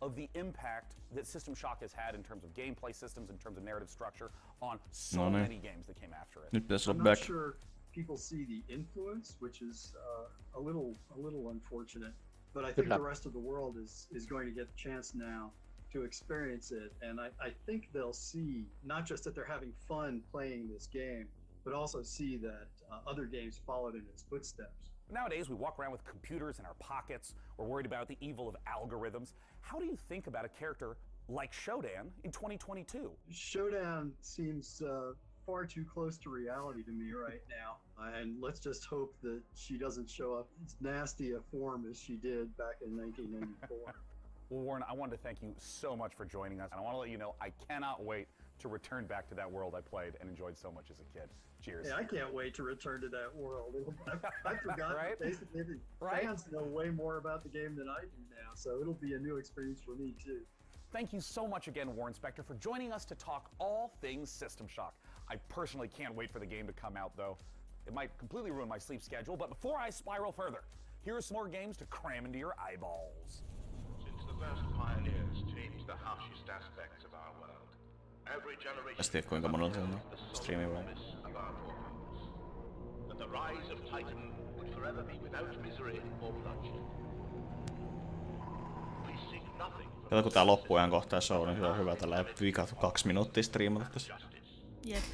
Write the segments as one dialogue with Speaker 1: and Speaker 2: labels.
Speaker 1: of the impact that System Shock has had in terms of gameplay systems, in terms of narrative structure, on so many games that came after it.
Speaker 2: I'm not sure people see the influence, which is a little unfortunate. But I think the rest of the world is going to get the chance now to experience it, and I think they'll see not just that they're having fun playing this game, but also see that other games followed in its footsteps.
Speaker 1: Nowadays, we walk around with computers in our pockets. We're worried about the evil of algorithms. How do you think about a character like Shodan in 2022?
Speaker 2: Shodan seems far too close to reality to me right now. And let's just hope that she doesn't show up as nasty a form as she did back in 1994.
Speaker 1: Well, Warren, I wanted to thank you so much for joining us. And I want to let you know I cannot wait to return back to that world I played and enjoyed so much as a kid. Cheers.
Speaker 2: Yeah, I can't wait to return to that world. I forgot
Speaker 1: right?
Speaker 2: Basically fans know way more about the game than I do now, so it'll be a new experience for me too.
Speaker 1: Thank you so much again, Warren Spector, for joining us to talk all things System Shock. I personally can't wait for the game to come out, though. It might completely ruin my sleep schedule, but before I spiral further, here are some more games to cram into your eyeballs.
Speaker 3: Since the first pioneers changed the harshest aspects of our world, every generation
Speaker 2: kuinka monelta streamia vai?
Speaker 3: But the rise of Titan would forever be without misery or bloodshed. We seek nothing.
Speaker 2: Kato kun tää loppuajan kohtaa show, niin se on hyvä tällä viikat 2 minuuttia striimata tässä.
Speaker 4: Jep.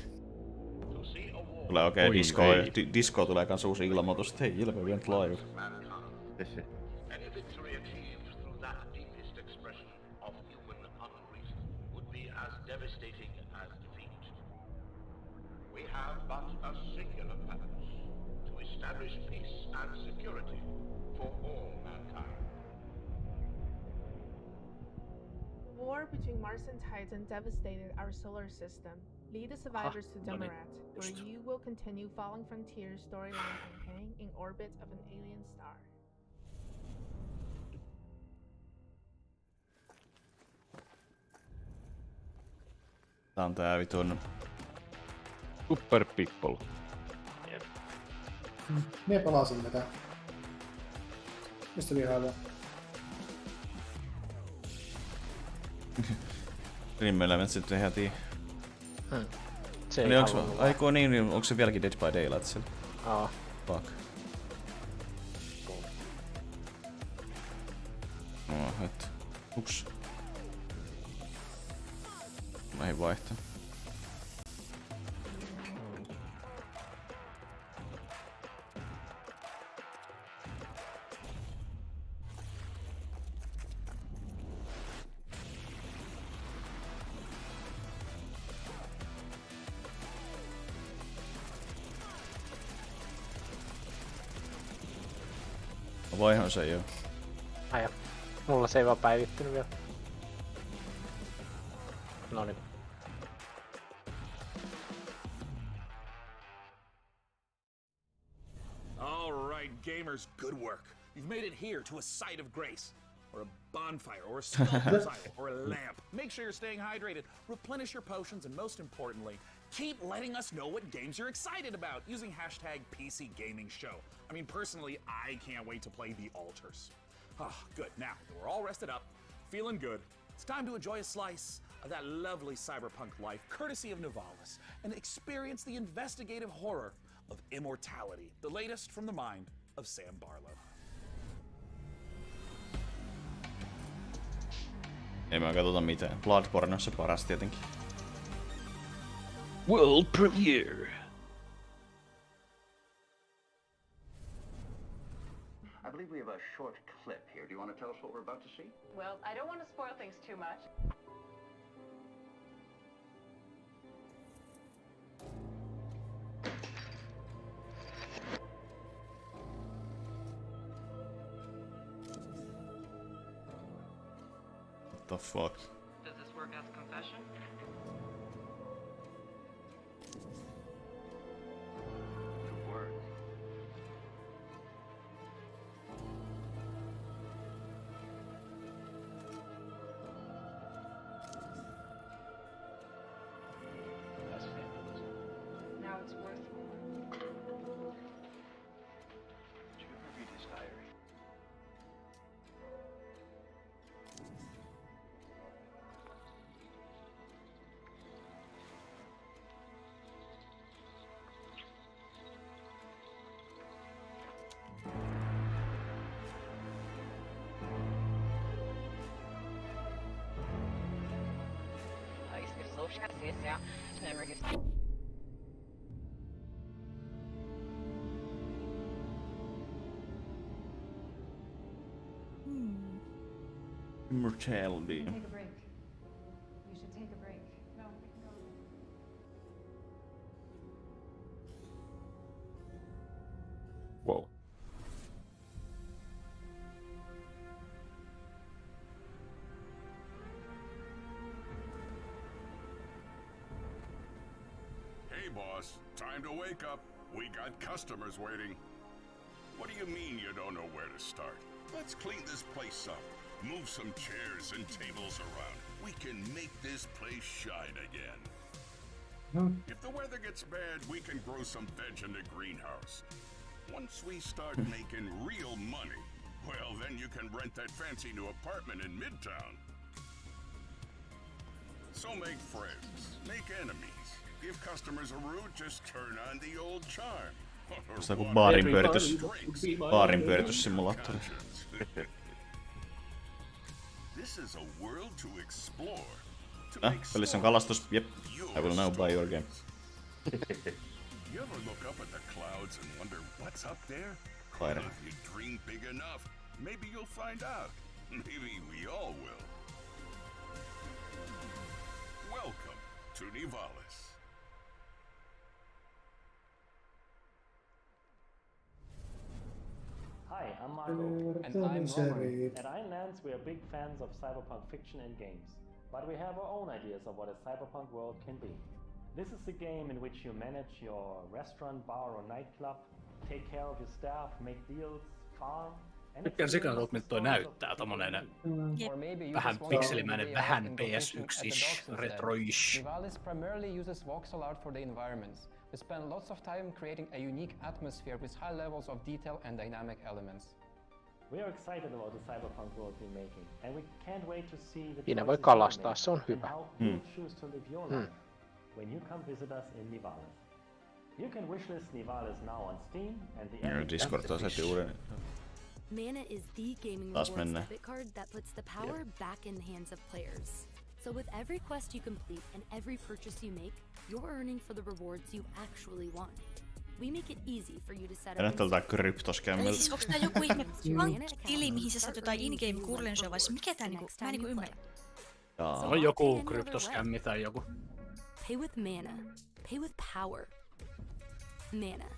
Speaker 2: Tulee oikein disco tulee kans uusi ilmoitus, että hei, Jelpe vielä live.
Speaker 3: Any victory achieved through that deepest expression of human unreason would be as devastating as defeat. We have but a singular purpose: to establish peace and security for all mankind.
Speaker 4: War between Mars and Titan devastated our solar system. Lead the survivors to Demarat, where you will continue Falling Frontier storyline campaign in orbit of an alien star.
Speaker 2: Tää on tää vitun
Speaker 5: Super People.
Speaker 6: Jep. Mie pelasin tätä. Mistä vihailee?
Speaker 2: Dream Element sitten heti.
Speaker 7: Se
Speaker 2: niin onko niin, onko se vieläkin Dead by Daylight siellä? Fuck. Et. Ups. Mä en vaihtaa. Voihan se joo.
Speaker 7: Ai mulla se ei vaan päivittynyt vielä. Noniin.
Speaker 1: All right, gamers, good work. You've made it here to a site of grace, or a bonfire, or a sculptor's idol, or a lamp. Make sure you're staying hydrated, replenish your potions, and most importantly, keep letting us know what games you're excited about using hashtag #PCGamingShow. I mean, personally, I can't wait to play The Altars. Good. Now that we're all rested up, feeling good, it's time to enjoy a slice of that lovely cyberpunk life, courtesy of Nivalis, and experience the investigative horror of immortality, the latest from the mind of Sam Barlow.
Speaker 2: Ei mä katsota mitään. Bloodborne on se paras tietenkin.
Speaker 5: World premiere.
Speaker 8: I believe we have a short clip here. Do you want to tell us what we're about to see?
Speaker 9: Well, I don't want to spoil things too much.
Speaker 2: What the fuck?
Speaker 9: Does this work as a confession? Now it's worth more.
Speaker 8: Did you ever read his diary?
Speaker 5: Immortality.
Speaker 9: Take a break. You should take a break. No, we can go.
Speaker 5: Wow.
Speaker 10: Hey, boss. Time to wake up. We got customers waiting. What do you mean you don't know where to start? Let's clean this place up. Move some chairs and tables around. We can make this place shine again. If the weather gets bad, we can grow some veg in the greenhouse. Once we start making real money, well, then you can rent that fancy new apartment in Midtown. So make friends, make enemies. If customers are rude, just turn on the old charm.
Speaker 5: Sitä kuin baarinpyörityssimulaattori.
Speaker 10: This is a world to explore.
Speaker 5: Pelissä on kalastus. Jep. I will now buy your game.
Speaker 10: You ever look up at the clouds and wonder what's up there?
Speaker 5: Fire.
Speaker 10: If you dream big enough, maybe you'll find out. Maybe we all will. Welcome to Nivalis.
Speaker 11: Hi, I'm Marco.
Speaker 6: And I'm Roman.
Speaker 11: At Ironlands, we are big fans of cyberpunk fiction and games, but we have our own ideas of what a cyberpunk world can be. This is a game in which you manage your restaurant, bar or nightclub, take care of your staff, make deals, farm, and
Speaker 12: Tykkään sikana, miltä toi näyttää, tommonen vähän pikselimäinen, vähän PS1-ish, retro-ish.
Speaker 13: Nivalis primarily uses voxel art for the environments. We spend lots of time creating a unique atmosphere with high levels of detail and dynamic elements.
Speaker 11: We are excited about the cyberpunk world we're making, and we can't wait to see the
Speaker 7: Siinä voi kalastaa, se on hyvä.
Speaker 11: how you choose to live your life when you come visit us in Nivalis. You can wishlist Nivalis now on Steam and the
Speaker 5: Discord taas heti uuden.
Speaker 14: Mana is the gaming
Speaker 5: Taas
Speaker 14: rewards
Speaker 5: mennään.
Speaker 14: debit card that puts the power back in the hands of players. So with every quest you complete and every purchase you make, you're earning for the rewards you actually want. We make it easy for you to set up.
Speaker 5: Näyttää tältä kryptoskämmiltä.
Speaker 15: Eli siis onks tää joku tili, mihin sä saat jotain in-game currencyä vai mikä tää niinku? Mä en niinku ymmärrä.
Speaker 12: On joku kryptoskämmi tai joku.
Speaker 14: Pay with mana. Pay with power. Mana.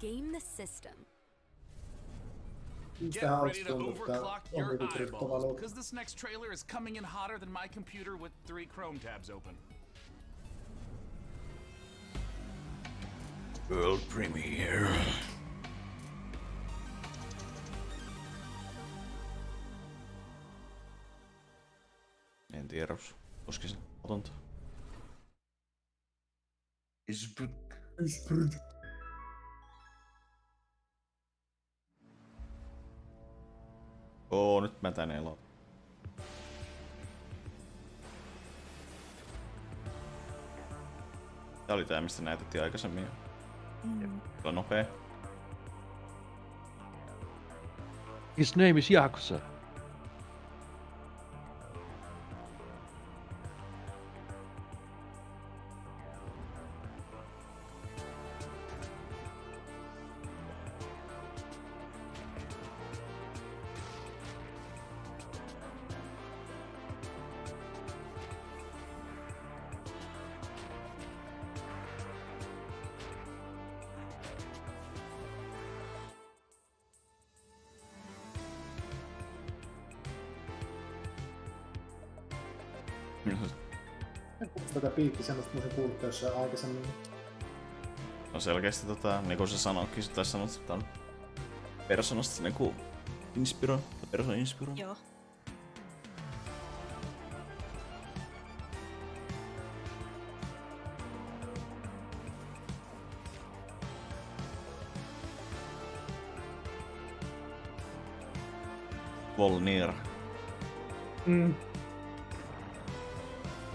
Speaker 14: Game the system.
Speaker 1: Get ready to overclock your eyeballs, because this next trailer is coming in hotter than my computer with 3 Chrome tabs open.
Speaker 5: World premiere. En tiedä, koska se otonta. Nyt mä tän elon. Tää oli tää, mistä näytettiin aikaisemmin. Se on nopee. His name is Yakuza.
Speaker 6: Tätä piikki semmoista, kun se kuullut jossain aikaisemmin.
Speaker 5: No selkeästi niin kuin se sanoikin, tai sanot, että on persoonasta niinku persoonan inspiro.
Speaker 15: Joo.
Speaker 5: Volnir.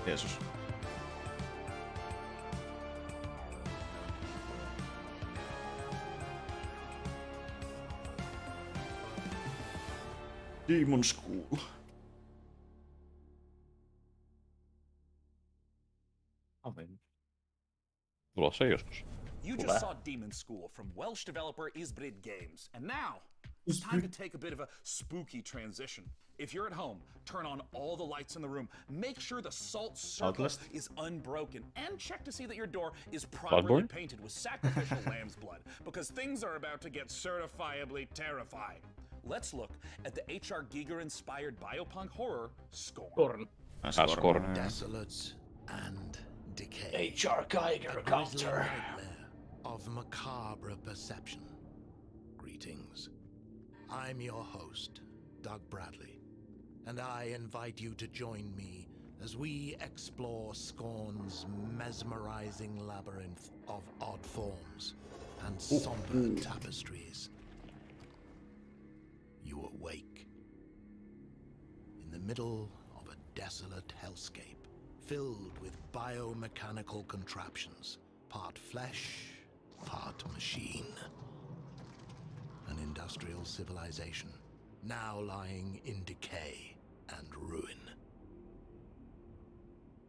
Speaker 5: Jeesus. Demon School.
Speaker 16: Tulossa joskus.
Speaker 1: You just saw Demon School from Welsh developer Isbrid Games, and now it's time to take a bit of a spooky transition. If you're at home, turn on all the lights in the room, make sure the salt circle is unbroken, and check to see that your door is properly painted with sacrificial lamb's blood, because things are about to get certifiably terrifying. Let's look at the H.R. Giger-inspired biopunk horror, Scorn.
Speaker 16: Scorn.
Speaker 17: Desolates and decay.
Speaker 12: H.R. Giger counter.
Speaker 17: Of macabre perception. Greetings. I'm your host, Doug Bradley, and I invite you to join me as we explore Scorn's mesmerizing labyrinth of odd forms and somber tapestries. You awake in the middle of a desolate hellscape filled with biomechanical contraptions, part flesh, part machine. An industrial civilization now lying in decay and ruin.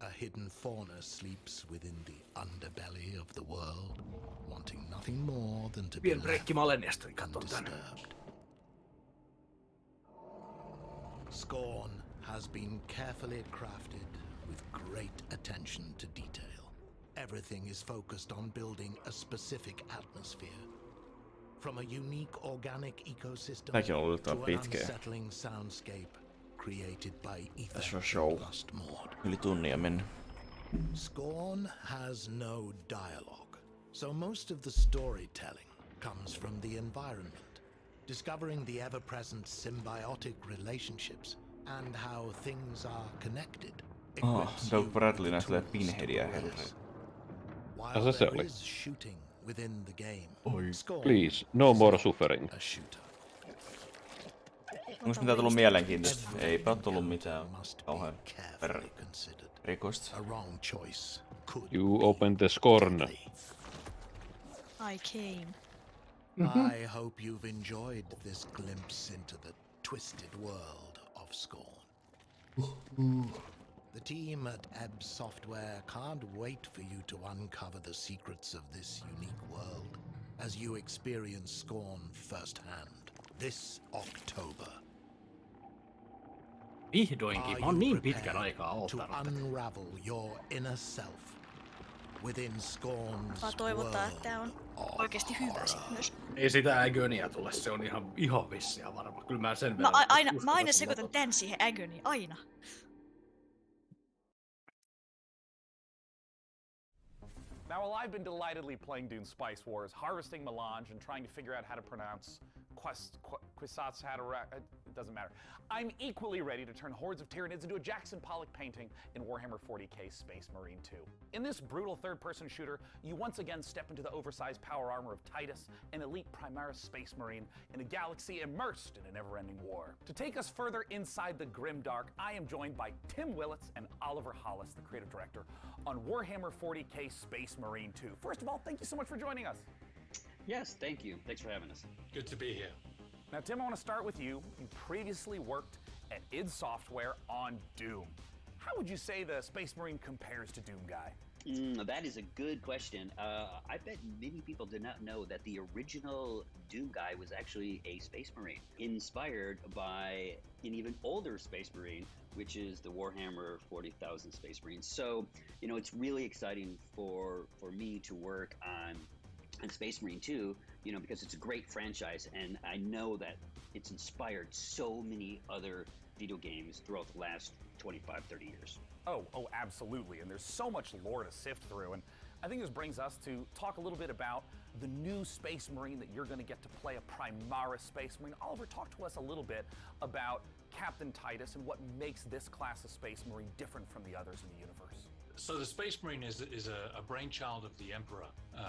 Speaker 17: A hidden fauna sleeps within the underbelly of the world, wanting nothing more than to be left undisturbed. Scorn has been carefully crafted with great attention to detail. Everything is focused on building a specific atmosphere. From a unique organic ecosystem to an unsettling soundscape created by ether and lust maud.
Speaker 5: Yli tunnia mennyt.
Speaker 17: Scorn has no dialogue, so most of the storytelling comes from the environment, discovering the ever-present symbiotic relationships and how things are connected.
Speaker 5: Doug Bradley näyttelee Pinheadia herreillä.
Speaker 17: While there is shooting within the game,
Speaker 16: Please, no more suffering.
Speaker 5: Onko mitä tullut mielenkiintoista? Eipä ole tullut mitään kauhean erikoista.
Speaker 16: You open the Scorn.
Speaker 15: I came.
Speaker 17: I hope you've enjoyed this glimpse into the twisted world of Scorn. The team at Ebb Software can't wait for you to uncover the secrets of this unique world as you experience Scorn firsthand this October.
Speaker 12: Vihdoinkin, mä oon niin pitkän aikaa
Speaker 17: odottanut tätä. Unravel your inner self within Scorn's
Speaker 15: Vaan toivotaan, että tää on oikeesti hyvä sit myös.
Speaker 12: Ei sitä Agonyä tule, se on ihan vissiä varma. Kyllä mä sen verran.
Speaker 15: Mä aina sekoitan tän siihen Agony, aina.
Speaker 1: Now, while I've been delightedly playing Dune Spice Wars, harvesting melange, and trying to figure out how to pronounce Kwisatz Haderach, it doesn't matter, I'm equally ready to turn hordes of Tyranids into a Jackson Pollock painting in Warhammer 40k Space Marine 2. In this brutal third-person shooter, you once again step into the oversized power armor of Titus, an elite Primaris Space Marine in a galaxy immersed in a never-ending war. To take us further inside the grimdark, I am joined by Tim Willits and Oliver Hollis, the creative director, on Warhammer 40k Space Marine 2. First of all, thank you so much for joining us.
Speaker 18: Yes, thank you. Thanks for having us.
Speaker 12: Good to be here.
Speaker 1: Now, Tim, I want to start with you. You previously worked at id Software on Doom. How would you say the Space Marine compares to Doom Guy?
Speaker 18: That is a good question. I bet many people did not know that the original Doom Guy was actually a Space Marine, inspired by an even older Space Marine, which is the Warhammer 40,000 Space Marines. So, you know, it's really exciting for me to work on Space Marine 2, you know, because it's a great franchise, and I know that it's inspired so many other video games throughout the last 25, 30 years.
Speaker 1: Oh, absolutely. And there's so much lore to sift through. And I think this brings us to talk a little bit about the new Space Marine that you're going to get to play, a Primaris Space Marine. Oliver, talk to us a little bit about Captain Titus and what makes this class of Space Marine different from the others in the universe.
Speaker 19: So the Space Marine is a brainchild of the Emperor,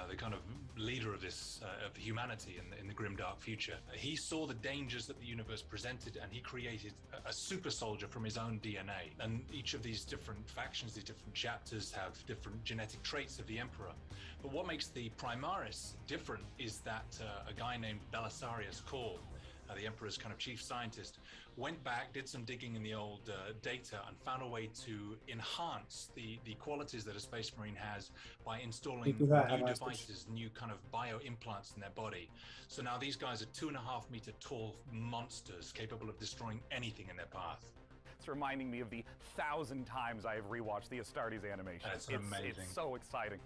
Speaker 19: the kind of leader of this of humanity in the grimdark future. He saw the dangers that the universe presented, and he created a super soldier from his own DNA. And each of these different factions, these different chapters, have different genetic traits of the Emperor. But what makes the Primaris different is that a guy named Belisarius Cawl the Emperor's kind of chief scientist, went back, did some digging in the old data, and found a way to enhance the qualities that a Space Marine has by installing new devices, new kind of bio implants in their body. So now these guys are 2.5 meter tall monsters capable of destroying anything in their path.
Speaker 1: It's reminding me of the 1,000 times I have rewatched the Astartes animation.
Speaker 19: That's amazing.
Speaker 1: It's so exciting.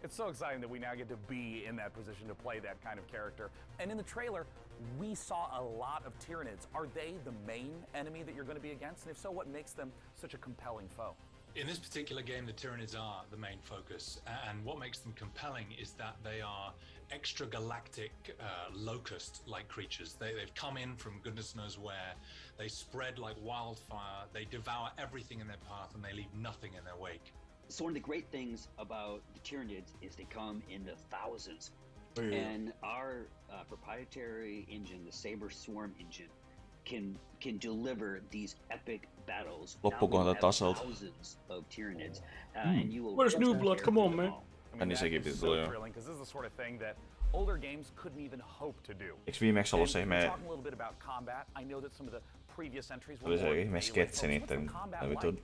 Speaker 1: It's so exciting that we now get to be in that position to play that kind of character. And in the trailer, we saw a lot of Tyranids. Are they the main enemy that you're going to be against? And if so, what makes them such a compelling foe?
Speaker 19: In this particular game, the Tyranids are the main focus, and what makes them compelling is that they are extragalactic locust-like creatures. They've come in from goodness knows where. They spread like wildfire. They devour everything in their path, and they leave nothing in their wake.
Speaker 18: So one of the great things about the Tyranids is they come in the thousands. And our proprietary engine, the Saber Swarm engine, can deliver these epic battles. Thousands of Tyranids, and you will.
Speaker 12: Where's New Blood? Come on, man.
Speaker 1: I mean, that is so thrilling because this is the sort of thing that older games couldn't even hope to do.
Speaker 5: Eiks viimeksi ollut se ihme...
Speaker 1: Talking a little bit about combat, I know that some of the previous entries
Speaker 5: oli se ihme sketsi niitten vitun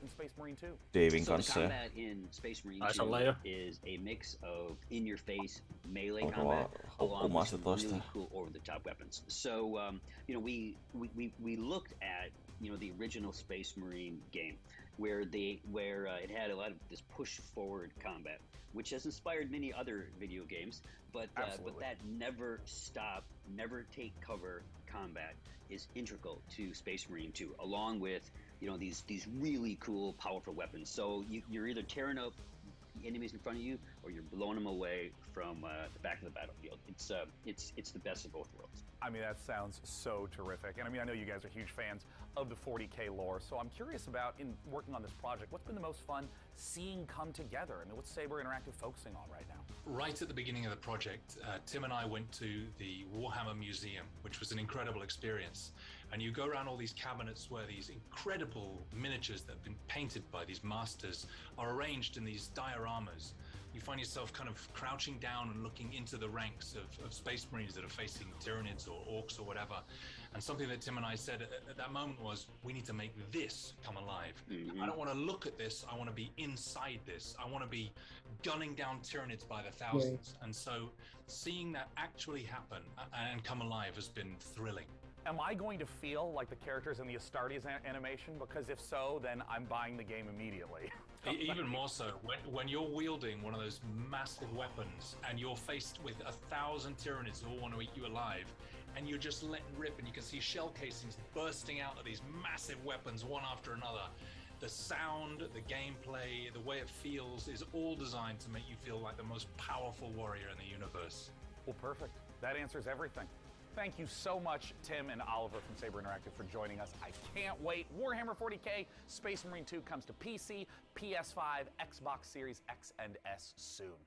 Speaker 5: Davin kanssa.
Speaker 18: So the combat in Space Marine 2 is a mix of in-your-face melee combat along with some really cool over-the-top weapons. So you know, we looked at, you know, the original Space Marine game where it had a lot of this push forward combat, which has inspired many other video games, but that never stop, never take cover combat is integral to Space Marine 2, along with, you know, these really cool, powerful weapons. So you're either tearing up enemies in front of you, or you're blowing them away from the back of the battlefield. It's the best of both worlds.
Speaker 1: I mean, that sounds so terrific. And I mean, I know you guys are huge fans of the 40K lore, so I'm curious about, in working on this project, what's been the most fun seeing come together? I mean, what's Saber Interactive focusing on right now?
Speaker 19: Right at the beginning of the project, Tim and I went to the Warhammer Museum, which was an incredible experience. And you go around all these cabinets where these incredible miniatures that have been painted by these masters are arranged in these dioramas. You find yourself kind of crouching down and looking into the ranks of Space Marines that are facing Tyranids or Orcs or whatever. And something that Tim and I said at that moment was, we need to make this come alive. I don't want to look at this, I want to be inside this. I want to be gunning down Tyranids by the thousands. And so seeing that actually happen and come alive has been thrilling.
Speaker 1: Am I going to feel like the characters in the Astartes animation? Because if so, then I'm buying the game immediately.
Speaker 19: Even more so, when you're wielding one of those massive weapons and you're faced with 1,000 Tyranids who all want to eat you alive, and you're just letting rip and you can see shell casings bursting out of these massive weapons one after another. The sound, the gameplay, the way it feels is all designed to make you feel like the most powerful warrior in the universe.
Speaker 1: Well, perfect. That answers everything. Thank you so much, Tim and Oliver from Saber Interactive, for joining us. I can't wait. Warhammer 40K Space Marine 2 comes to PC, PS5, Xbox Series X and S soon.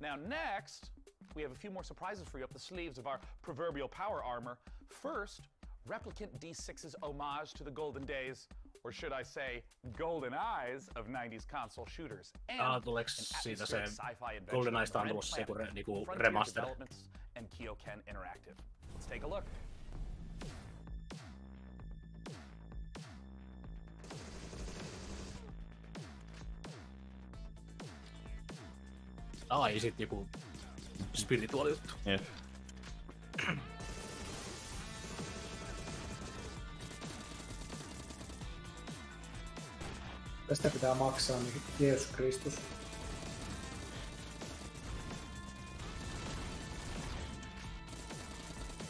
Speaker 1: Now next, we have a few more surprises for you up the sleeves of our proverbial power armor. First, Replicant D6's homage to the golden days, or should I say, golden eyes of 90s console shooters. And
Speaker 12: tuleeko siitä se Golden Eyesta on tulossa joku remaster?
Speaker 1: And Kyoken Interactive. Let's take a look.
Speaker 12: Ai, sit joku spirituaali juttu.
Speaker 5: Jep.
Speaker 6: Tästä pitää maksaa niin Jeesus Kristus.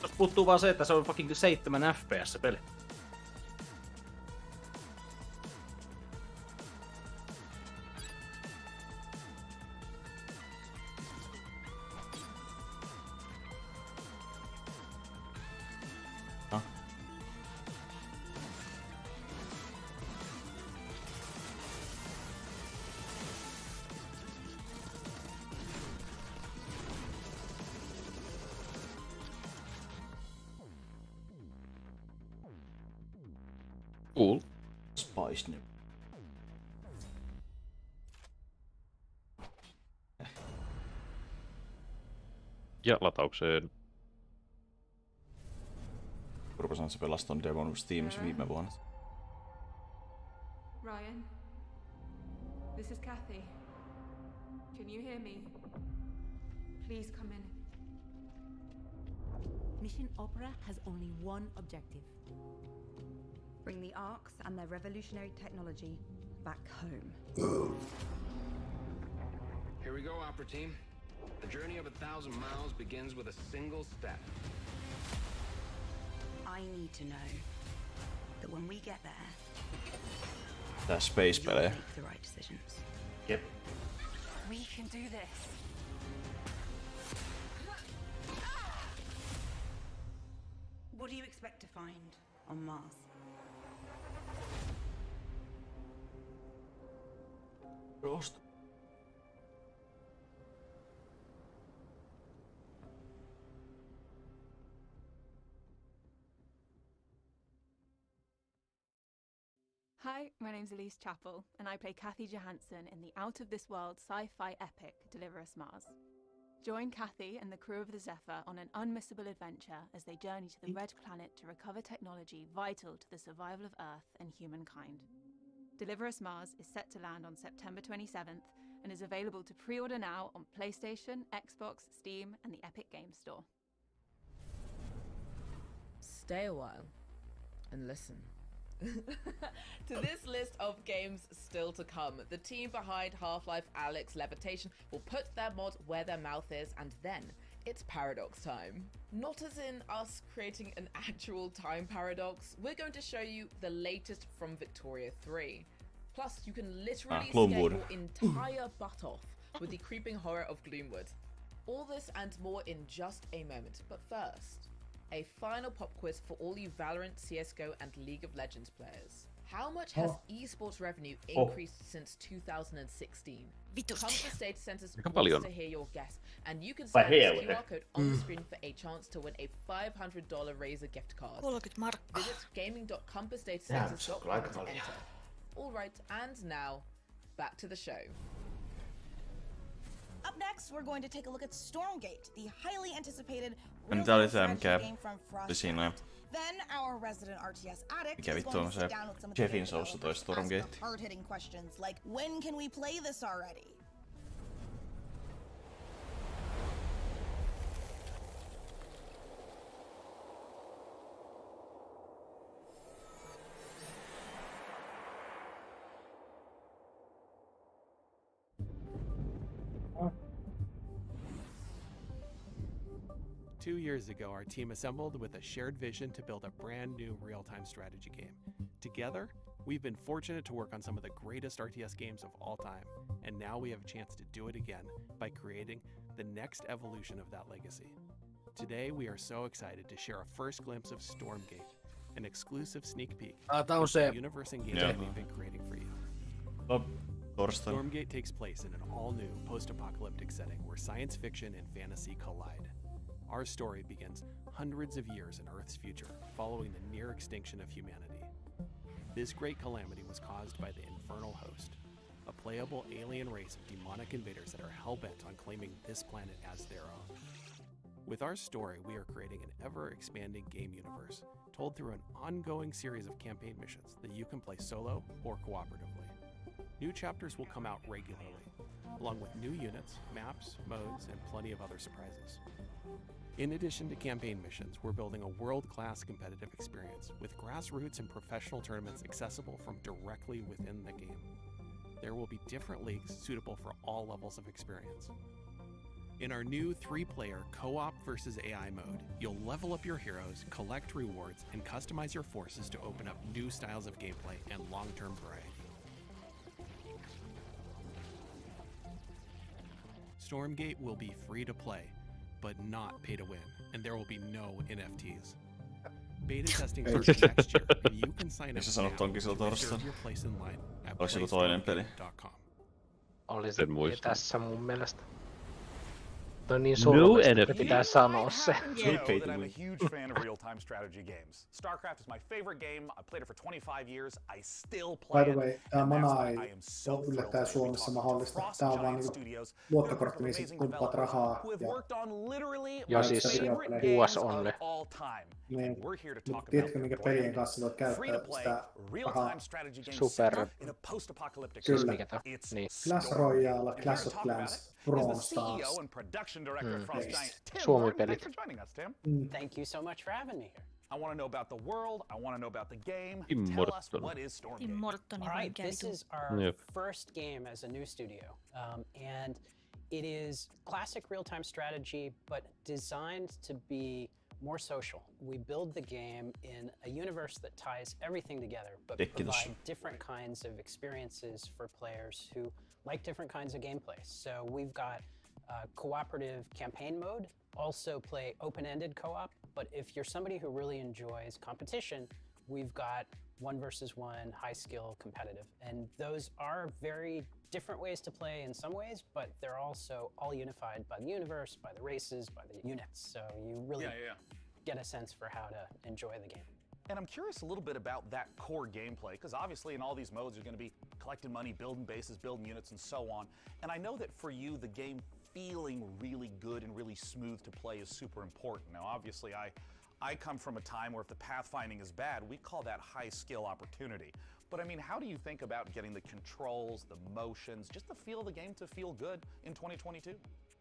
Speaker 12: Tuosta puuttuu vaan se, että se on fucking 7 FPS se peli.
Speaker 5: Cool. Spice nyt.
Speaker 16: Ja lataukseen.
Speaker 5: Turpasan se pelasi ton Devon Steamissa viime vuonna.
Speaker 20: Ryan, this is Kathy. Can you hear me? Please come in.
Speaker 21: Mission Opera has only one objective.
Speaker 9: Bring the Arks and their revolutionary technology back home.
Speaker 22: Here we go, Opera Team. The journey of 1,000 miles begins with a single step.
Speaker 9: I need to know that when we get there,
Speaker 5: Tää Space-pelejä.
Speaker 9: make the right decisions.
Speaker 5: Jep.
Speaker 9: We can do this. What do you expect to find on Mars?
Speaker 5: Rost.
Speaker 20: Hi, my name's Elise Chappell, and I play Kathy Johansson in the out-of-this-world sci-fi epic Deliver Us Mars. Join Kathy and the crew of the Zephyr on an unmissable adventure as they journey to the Red Planet to recover technology vital to the survival of Earth and humankind. Deliver Us Mars is set to land on September 27th and is available to pre-order now on PlayStation, Xbox, Steam, and the Epic Games Store.
Speaker 23: Stay a while and listen. To this list of games still to come, the team behind Half-Life Alyx Levitation will put their mod where their mouth is, and then it's paradox time. Not as in us creating an actual time paradox, we're going to show you the latest from Victoria 3. Plus, you can literally scare your entire butt off with the creeping horror of Gloomwood. All this and more in just a moment, but first, a final pop quiz for all you Valorant, CSGO, and League of Legends players. How much has esports revenue increased since 2016? Compass Data Centers wants to hear your guess, and you can scan the QR code on the screen for a chance to win a $500 Razer gift card. Visit gaming.compassdatacenters.com to enter. Alright, and now, back to the show.
Speaker 24: Up next, we're going to take a look at Stormgate, the highly anticipated
Speaker 5: Tää oli tää,
Speaker 24: real-time
Speaker 5: mikä
Speaker 24: game from
Speaker 5: oli siinä.
Speaker 24: Then our resident RTS addict
Speaker 5: Mikä
Speaker 24: is
Speaker 5: vittu
Speaker 24: going
Speaker 5: on
Speaker 24: to
Speaker 5: se
Speaker 24: sit down with some of the
Speaker 5: Jeffin
Speaker 24: game
Speaker 5: soussa toi
Speaker 24: developers,
Speaker 5: Stormgate?
Speaker 24: ask the hard-hitting questions like, when can we play this already?
Speaker 25: Two years ago, our team assembled with a shared vision to build a brand new real-time strategy game. Together, we've been fortunate to work on some of the greatest RTS games of all time, and now we have a chance to do it again by creating the next evolution of that legacy. Today, we are so excited to share a first glimpse of Stormgate, an exclusive sneak peek of the universe and games that we've been creating for you. Stormgate takes place in an all-new post-apocalyptic setting where science fiction and fantasy collide. Our story begins hundreds of years in Earth's future, following the near extinction of humanity. This great calamity was caused by the Infernal Host, a playable alien race of demonic invaders that are hell-bent on claiming this planet as their own. With our story, we are creating an ever-expanding game universe, told through an ongoing series of campaign missions that you can play solo or cooperatively. New chapters will come out regularly, along with new units, maps, modes, and plenty of other surprises. In addition to campaign missions, we're building a world-class competitive experience with grassroots and professional tournaments accessible from directly within the game. There will be different leagues suitable for all levels of experience. In our new 3-player co-op versus AI mode, you'll level up your heroes, collect rewards, and customize your forces to open up new styles of gameplay and long-term variety. Stormgate will be free to play, but not pay to win, and there will be no NFTs. Beta testing starts next year, and you can sign up now to reserve your place in line at PlayStormgate.com.
Speaker 7: Oli se tässä mun mielestä. on niin surullista, että
Speaker 16: NFT.
Speaker 7: pitää sanoa se.
Speaker 1: You know that I'm a huge fan of real-time strategy games. StarCraft is my favorite game. I played it for 25 years. I still play
Speaker 6: By the way,
Speaker 1: it.
Speaker 6: tämä mana ei ole yllättäen Suomessa mahdollista. Tämä on vaan niinku luottokortti, mihin sit pumppaat rahaa.
Speaker 7: Ja siis US only.
Speaker 6: Niin, mutta tiedätkö minkä pelien kanssa voit käyttää sitä rahaa?
Speaker 7: Super.
Speaker 6: Kyllä.
Speaker 7: Niin.
Speaker 6: Clash Royale, Clash of Clans, Brawl Stars.
Speaker 7: Suomi-pelit.
Speaker 2: Thank you so much for having me here.
Speaker 1: I want to know about the world. I want to know about the game.
Speaker 16: Immortal.
Speaker 1: Tell us, what is Stormgate?
Speaker 2: All right, this is our first game as a new studio. And it is classic real-time strategy, but designed to be more social. We build the game in a universe that ties everything together, but provide different kinds of experiences for players who like different kinds of gameplay. So we've got cooperative campaign mode, also play open-ended co-op, but if you're somebody who really enjoys competition, we've got 1 versus 1, high skill, competitive. And those are very different ways to play in some ways, but they're also all unified by the universe, by the races, by the units. So you really get a sense for how to enjoy the game.
Speaker 1: And I'm curious a little bit about that core gameplay, because obviously in all these modes you're going to be collecting money, building bases, building units, and so on. And I know that for you, the game feeling really good and really smooth to play is super important. Now, obviously, I come from a time where if the pathfinding is bad, we call that high skill opportunity. But I mean, how do you think about getting the controls, the motions, just the feel of the game to feel good in 2022?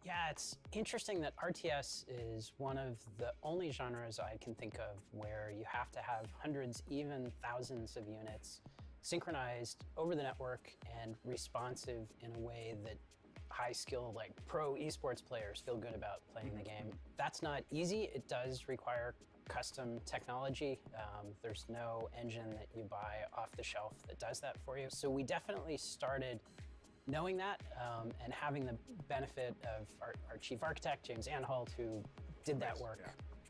Speaker 2: Yeah, it's interesting that RTS is one of the only genres I can think of where you have to have hundreds, even thousands of units synchronized over the network and responsive in a way that high skill, like pro esports players feel good about playing the game. That's not easy. It does require custom technology. There's no engine that you buy off the shelf that does that for you. So we definitely started knowing that and having the benefit of our chief architect, James Anhalt, who did that work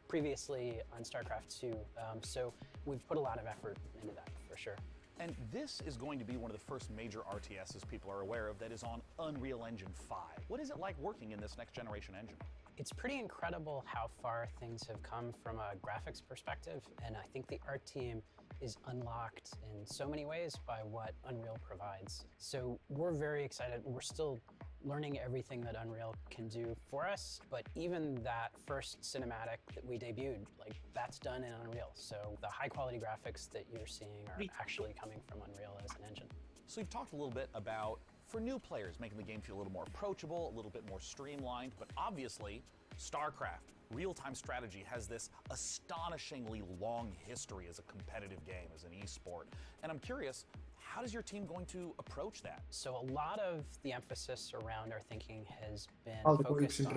Speaker 2: previously on StarCraft 2. So we've put a lot of effort into that for sure.
Speaker 1: And this is going to be one of the first major RTSs people are aware of that is on Unreal Engine 5. What is it like working in this next generation engine?
Speaker 2: It's pretty incredible how far things have come from a graphics perspective, and I think the art team is unlocked in so many ways by what Unreal provides. So we're very excited. We're still learning everything that Unreal can do for us, but even that first cinematic that we debuted, like that's done in Unreal. So the high quality graphics that you're seeing are actually coming from Unreal as an engine.
Speaker 1: So you've talked a little bit about, for new players, making the game feel a little more approachable, a little bit more streamlined, but obviously StarCraft, real-time strategy, has this astonishingly long history as a competitive game, as an esport. And I'm curious, how is your team going to approach that?
Speaker 2: So a lot of the emphasis around our thinking has been focused on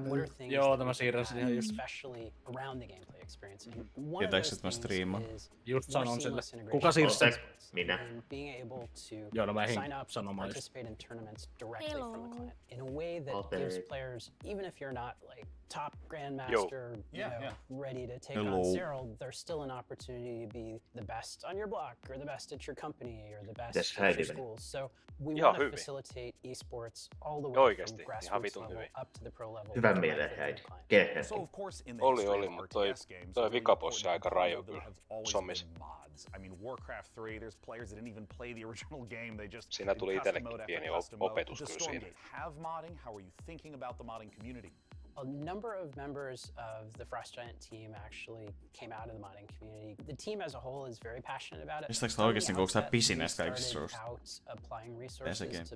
Speaker 2: what are things especially around the gameplay experience. And one of those things is
Speaker 12: just sanon sille.
Speaker 2: seamless
Speaker 12: Kuka siirtää?
Speaker 2: and being able to sign up and participate in tournaments directly from the client in a way that gives players, even if you're not like top grandmaster, ready to take on Cyril, there's still an opportunity to be the best on your block or the best at your company or the best at your schools. So we want to facilitate esports all the way from grassroots level up to the pro level.
Speaker 3: Hyvän mielen Heidi.
Speaker 1: So of course in the
Speaker 4: Oli, mutta toi vikapossi aika raju kyllä. Sommis.
Speaker 1: I mean, Warcraft 3, there's players that didn't even play the original game. They just
Speaker 4: siinä tuli itsellekin pieni opetus kyllä siinä.
Speaker 1: Have modding? How are you thinking about the modding community?
Speaker 2: A number of members of the Frost Giant team actually came out of the modding community. The team as a whole is very passionate about it.
Speaker 5: Mistä oikeesti onko tää pisin näistä kaikista suusta?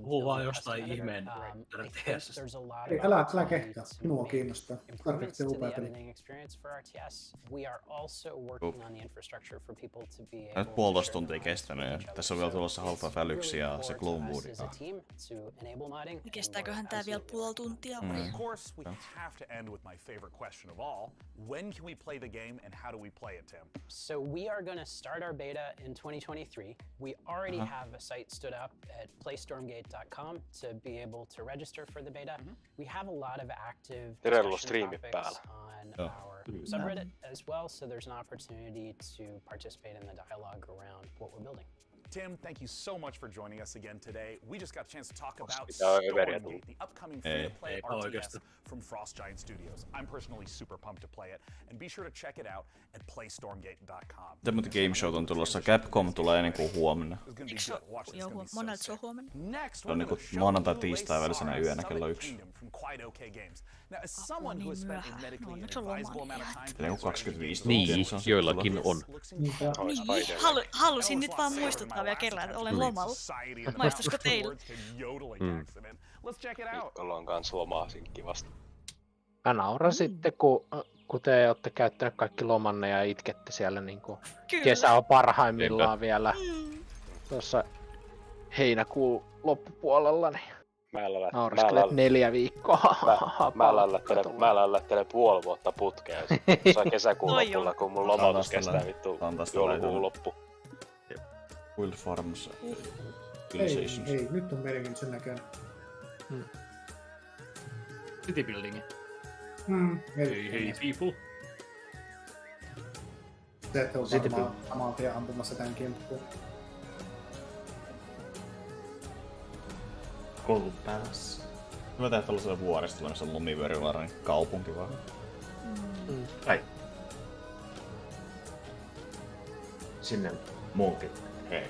Speaker 12: Puhuu vaan jostain ihmeen
Speaker 6: Älä kehtaa, minua kiinnostaa. Tarvitsee upea peli.
Speaker 2: We are also working on the infrastructure for people to be able
Speaker 5: Nyt puolitoista tuntia kestänyt ja tässä on vielä tulossa Half-Life Alyx ja se Gloomwoodin.
Speaker 15: Kestääköhän tää vielä puoli tuntia vai?
Speaker 1: Of course, we have to end with my favorite question of all. When can we play the game and how do we play it, Tim?
Speaker 2: So we are going to start our beta in 2023. We already have a site stood up at playstormgate.com to be able to register for the beta. We have a lot of active discussion topics on our subreddit as well, so there's an opportunity to participate in the dialogue around what we're building.
Speaker 1: Tim, thank you so much for joining us again today. We just got a chance to talk about
Speaker 4: Stormgate,
Speaker 1: Stormgate, the upcoming free-to-play RTS from Frost Giant Studios. I'm personally super pumped to play it, and be sure to check it out at playstormgate.com.
Speaker 5: Tämä Game Show on tulossa. Capcom tulee niinku huomenna.
Speaker 15: Monelta se on huomenna.
Speaker 5: Se on niinku maanantai tiistai välisenä yönä kello 1.
Speaker 15: Onneksi on lomaa.
Speaker 5: Eli 25 tuntia.
Speaker 16: Niin, joillakin on.
Speaker 15: Niin, halusin nyt vaan muistuttaa vielä kerran, että olen lomalla. Maistuisiko teille?
Speaker 4: Ollaan kans lomaa kivasti.
Speaker 7: Mä nauran sitten, kun te olette käyttäneet kaikki lomanne ja itkette siellä niinku kesä on parhaimmillaan vielä tuossa heinäkuun loppupuolella, niin nauraskelet 4 viikkoa.
Speaker 4: Mä lällättelen puoli vuotta putkea. Se on kesäkuun lopulla, kun mun lomautus kestää vittu joulukuun loppu.
Speaker 5: Wild Farms.
Speaker 6: Ei, nyt on merkin sen näköinen.
Speaker 12: City building.
Speaker 6: Hei
Speaker 12: people.
Speaker 6: Se, että on varmaan saman tien ampumassa tän kimppuun.
Speaker 5: Gold Palace. Mä tehdään tällaisella vuoristolla, missä on lumivyörylainen kaupunki vaan.
Speaker 3: Ai. Sinne munkit. Hei.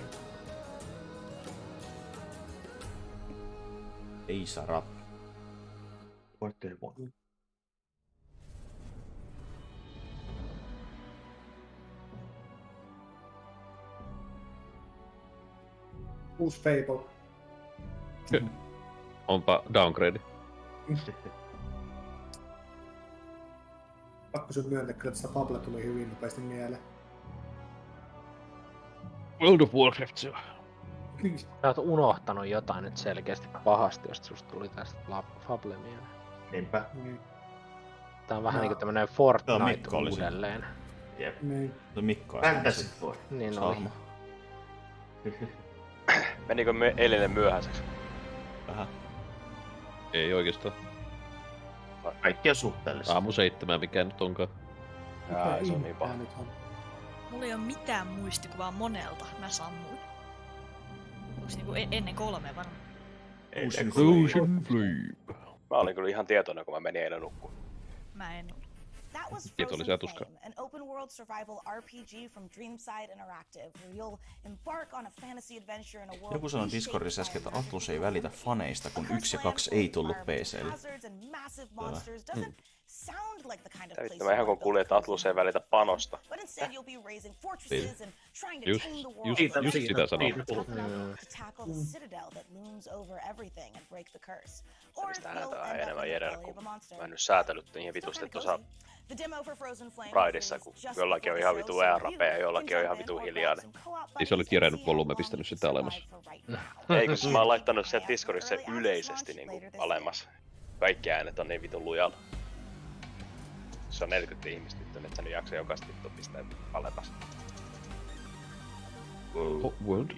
Speaker 5: Ei saa rap.
Speaker 3: Quarter one.
Speaker 6: Uusi Fable.
Speaker 16: Onpa downgrade.
Speaker 6: Pakko sun myöntää, kyllä tästä Fable tuli hyvin nopeasti mieleen.
Speaker 16: World of Warcraft se on.
Speaker 7: Sä oot unohtanut jotain nyt selkeästi pahasti, jos susta tuli tästä Fable mieleen.
Speaker 3: Niinpä.
Speaker 7: Tää on vähän niinku tämmönen Fortnite uudelleen.
Speaker 3: Jep.
Speaker 6: Niin.
Speaker 5: No Mikko
Speaker 3: Fantasy Four.
Speaker 7: Niin oli.
Speaker 4: Menikö eilinen myöhäiseksi?
Speaker 5: Vähän.
Speaker 16: Ei oikeastaan.
Speaker 3: Kaikki on suhteellista.
Speaker 16: Aamu 7, mikä nyt onkaan.
Speaker 4: Jaa, se on niin paha.
Speaker 15: Mulla ei oo mitään muistikuvaa monelta, mä sammuin. Onks niinku ennen 3 varmaan?
Speaker 16: Ocean Flame.
Speaker 4: Mä olin kyllä ihan tietoinen, kun mä menin eilen nukkuun.
Speaker 15: Mä en.
Speaker 21: That was
Speaker 16: Frozen Flame,
Speaker 21: an open-world survival RPG from Dreamside Interactive, where you'll embark on a fantasy adventure in a world.
Speaker 5: Joku sanoi Discordissa äsken, että Atlus ei välitä faneista, kun 1 ja 2 ei tullut PC:lle.
Speaker 4: Mä ihan kun kuulin, että Atlus ei välitä panosta.
Speaker 16: Just sitä sanoin.
Speaker 4: Mistä näytetään enemmän Jerellä, kun mä en nyt säätellyt niihin vitusti tuossa Prideissa, kun jollakin on ihan vitu ERP ja jollakin on ihan vitu hiljainen.
Speaker 16: Ei se olit Jeren volume pistänyt sitä alemmas.
Speaker 4: Ei, kun mä oon laittanut sen Discordissa yleisesti niin kuin alemmas. Kaikki äänet on niin vitun lujalla. Se on 40 ihmistä nyt, että sä nyt jaksa jokaista vittu pistää alemmas.
Speaker 16: World.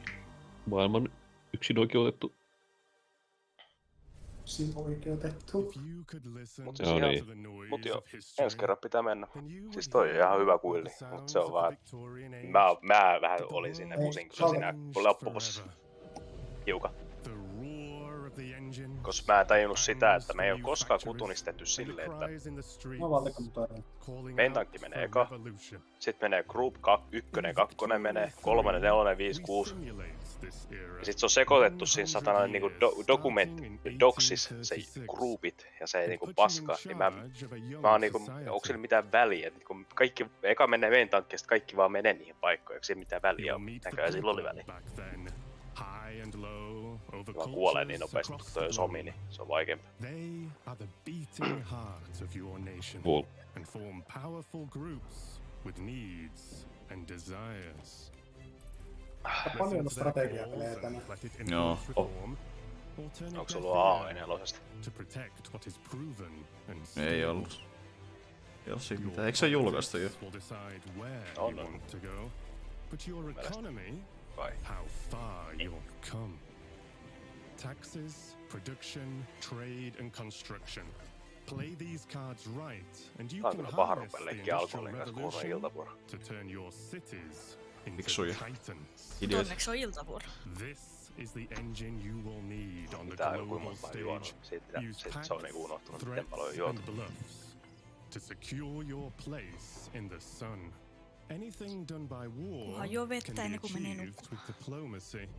Speaker 16: Maailman yksin oikeutettu.
Speaker 6: Oikeutettu.
Speaker 4: Mut joo, ensi kerran pitää mennä. Siis toi on ihan hyvä kuilli, mut se on vaan... Mä vähän olin sinne musinkussa siinä loppuvuosissa hiukan. Koska mä en tajunnut sitä, että me ei oo koskaan kutunistetty silleen, että... Main tankki menee eka, sit menee Group 1, 2 menee, 3, 4, 5, 6. Ja sit se on sekoitettu siinä satana niinku doksis, se groupit ja se niinku paska, niin mä oon niinku, onko sillä mitään väliä, että niinku kaikki, eka menee main tankki ja sit kaikki vaan menee niihin paikkoihin, eikö sillä mitään väliä oo, näköjään sillä oli väliä. Mä kuolen niin nopeasti, kun toi on somi, niin se on vaikeampi.
Speaker 16: Cool.
Speaker 6: Paljon strategiapelejä tänään.
Speaker 5: Joo.
Speaker 4: Onko sulla A4?
Speaker 5: Ei ollut. Ei oo siitä mitään. Eikö se julkaistu jo?
Speaker 4: On. Kai.
Speaker 8: Taxes, production, trade and construction. Play these cards right and you can harness the industrial revolution to turn your cities
Speaker 5: Fiksuja ideoita.
Speaker 15: Onneksi on iltavuoro.
Speaker 8: This is the engine you will need on the
Speaker 4: Tää on
Speaker 8: global
Speaker 4: kuinka juonut.
Speaker 8: stage.
Speaker 4: Siitä se on niinku unohtunut, miten paljon on juotu.
Speaker 8: To secure your place in the sun. Anything done by war
Speaker 15: Juo vettä
Speaker 8: can be
Speaker 15: ennen kuin menee
Speaker 8: achieved with diplomacy.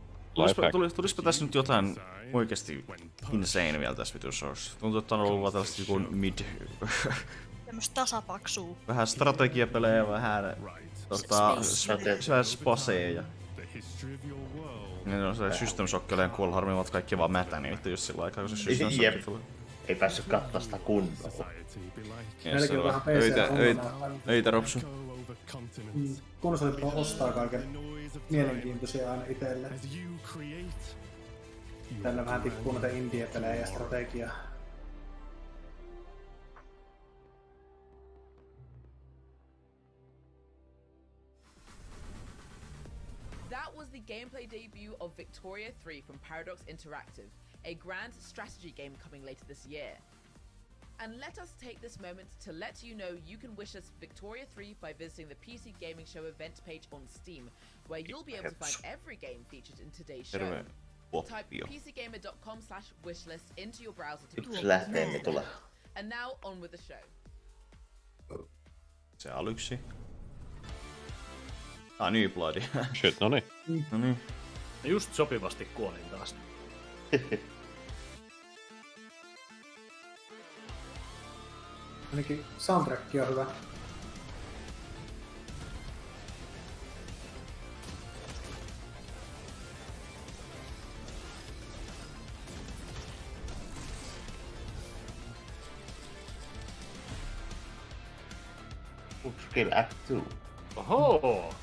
Speaker 5: Tulispa tässä nyt jotain oikeesti insane vielä tässä vitussa olisi. Tuntuu, että on ollut vaan tällaista joku mid...
Speaker 15: Tämmöstä tasapaksua.
Speaker 5: Vähän strategiapelejä, vähän spaseja. Ne on se System Shockkeleen kuolla harmivat kaikki vaan mätäni nyt just sillä aikaa, kun se System Shock tulee.
Speaker 3: Ei päässyt katsoa sitä kunnolla.
Speaker 6: Meilläkin on vähän
Speaker 5: Öitä ropsu.
Speaker 6: Konsolit vaan ostaa kaiken mielenkiintoisia aina itelle. Tällä vähän tippuu näitä indie-pelejä ja strategiaa.
Speaker 23: That was the gameplay debut of Victoria 3 from Paradox Interactive, a grand strategy game coming later this year. And let us take this moment to let you know you can wish us Victoria 3 by visiting the PC Gaming Show event page on Steam, where you'll be able to find every game featured in today's show. Type pcgamer.com/wishlist into your browser to be And now on with the show.
Speaker 5: Se aluksi. New Blood.
Speaker 16: Shit, noniin.
Speaker 5: Noniin.
Speaker 12: Just sopivasti kuolin taas.
Speaker 6: Ainakin soundtrack on hyvä.
Speaker 3: Skill Act 2.
Speaker 12: Oho!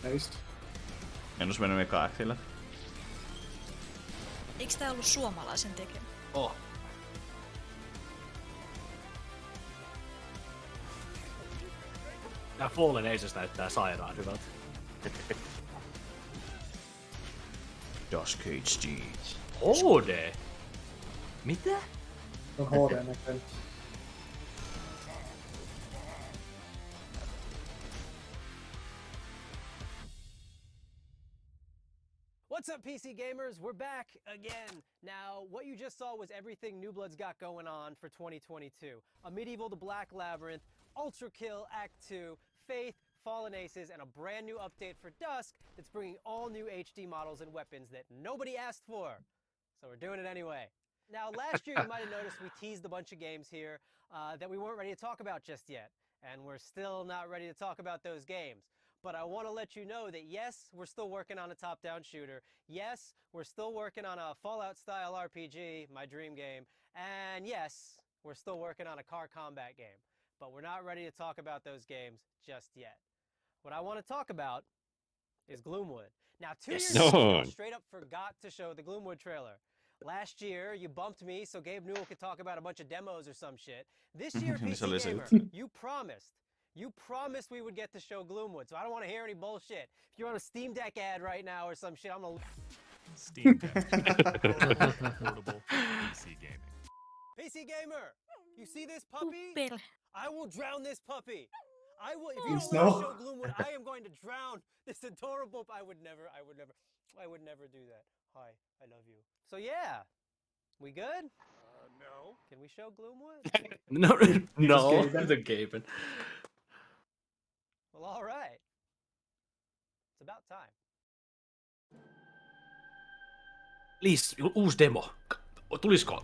Speaker 6: Neist.
Speaker 5: En olisi mennyt eka actille.
Speaker 15: Eiks tää ollut suomalaisen tekemä?
Speaker 12: Oh. Tää Fallen Aces näyttää sairaan hyvältä.
Speaker 5: Dusk HD.
Speaker 12: HD? Mitä?
Speaker 6: On HD näköinen.
Speaker 10: What's up, PC gamers? We're back again. Now, what you just saw was everything New Blood's got going on for 2022. A Medieval the Black Labyrinth, Ultra Kill Act 2, Faith, Fallen Aces, and a brand new update for Dusk that's bringing all new HD models and weapons that nobody asked for. So we're doing it anyway. Now, last year you might have noticed we teased a bunch of games here that we weren't ready to talk about just yet. And we're still not ready to talk about those games. But I want to let you know that yes, we're still working on a top-down shooter. Yes, we're still working on a Fallout-style RPG, my dream game. And yes, we're still working on a car combat game. But we're not ready to talk about those games just yet. What I want to talk about is Gloomwood. Now, 2 years ago, I straight up forgot to show the Gloomwood trailer. Last year, you bumped me so Gabe Newell could talk about a bunch of demos or some shit. This year, PC Gamer, you promised we would get to show Gloomwood, so I don't want to hear any bullshit. If you're on a Steam Deck ad right now or some shit, I'm gonna...
Speaker 8: Steam Deck. Portable PC gaming.
Speaker 10: PC Gamer, you see this puppy? I will drown this puppy. I will, if you don't want to show Gloomwood, I am going to drown this adorable... I would never do that. Hi, I love you. So yeah, we good?
Speaker 8: No.
Speaker 10: Can we show Gloomwood?
Speaker 12: No, the Gaben.
Speaker 10: Well, all right. It's about time.
Speaker 12: Please, uusi demo. Tulisko?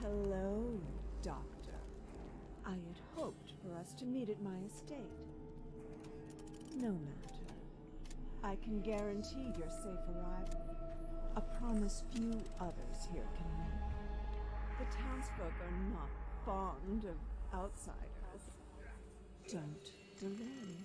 Speaker 11: Hello, Doctor. I had hoped for us to meet at my estate. No matter. I can guarantee your safe arrival. A promise few others here can make. The townsfolk are not fond of outsiders. Don't delay.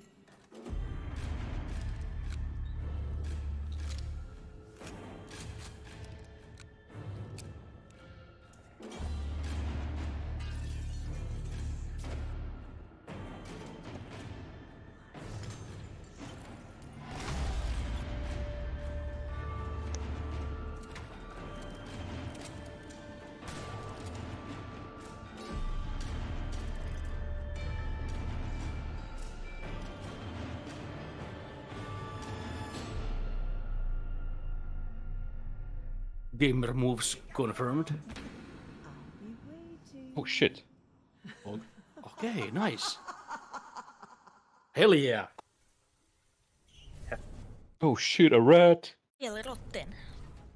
Speaker 12: Gamer moves confirmed.
Speaker 16: Oh shit.
Speaker 12: Okay, nice. Hell yeah.
Speaker 16: Oh shit, a rat.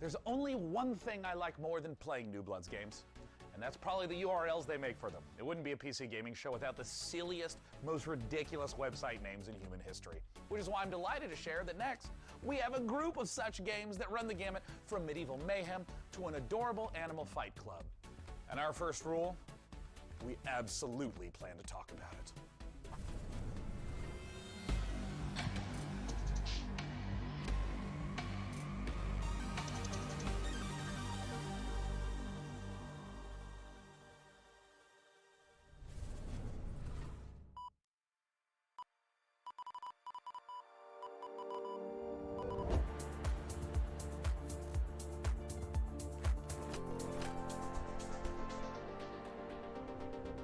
Speaker 1: There's only one thing I like more than playing New Bloods games, and that's probably the URLs they make for them. It wouldn't be a PC gaming show without the silliest, most ridiculous website names in human history. Which is why I'm delighted to share that next, we have a group of such games that run the gamut from medieval mayhem to an adorable animal fight club. And our first rule, we absolutely plan to talk about it.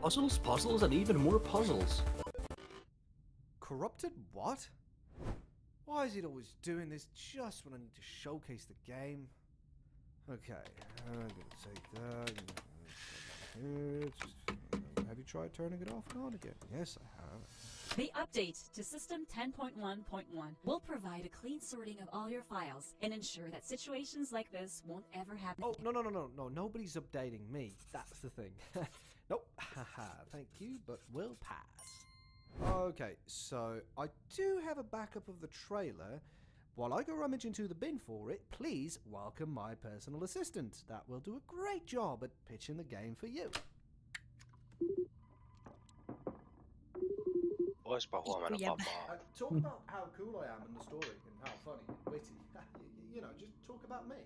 Speaker 12: Puzzles, puzzles, and even more puzzles.
Speaker 13: Corrupted what? Why is it always doing this just when I need to showcase the game? Okay, I'm gonna take that. Have you tried turning it off and on again? Yes, I have.
Speaker 14: The update to System 10.1.1 will provide a clean sorting of all your files and ensure that situations like this won't ever happen.
Speaker 13: Oh, no, nobody's updating me. That's the thing. Nope, haha, thank you, but we'll pass. Okay, so I do have a backup of the trailer. While I go rummage into the bin for it, please welcome my personal assistant. That will do a great job at pitching the game for you.
Speaker 4: Oispa huomenna vapaa.
Speaker 13: Talk about how cool I am in the story and how funny and witty. You know, just talk about me.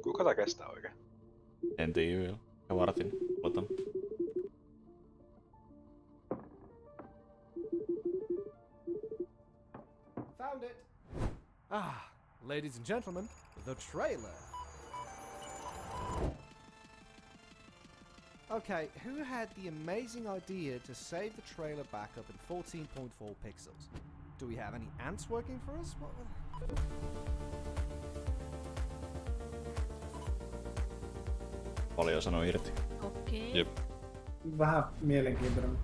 Speaker 4: Kuka tää kestää oikein?
Speaker 5: En tiedä vielä. Ja vartin. Otan.
Speaker 13: Found it! Ah, ladies and gentlemen, the trailer. Okay, who had the amazing idea to save the trailer backup in 14.4 pixels? Do we have any ants working for us?
Speaker 5: Paljon sanoi irti.
Speaker 15: Okei.
Speaker 5: Jep.
Speaker 6: Vähän mielenkiintoinen.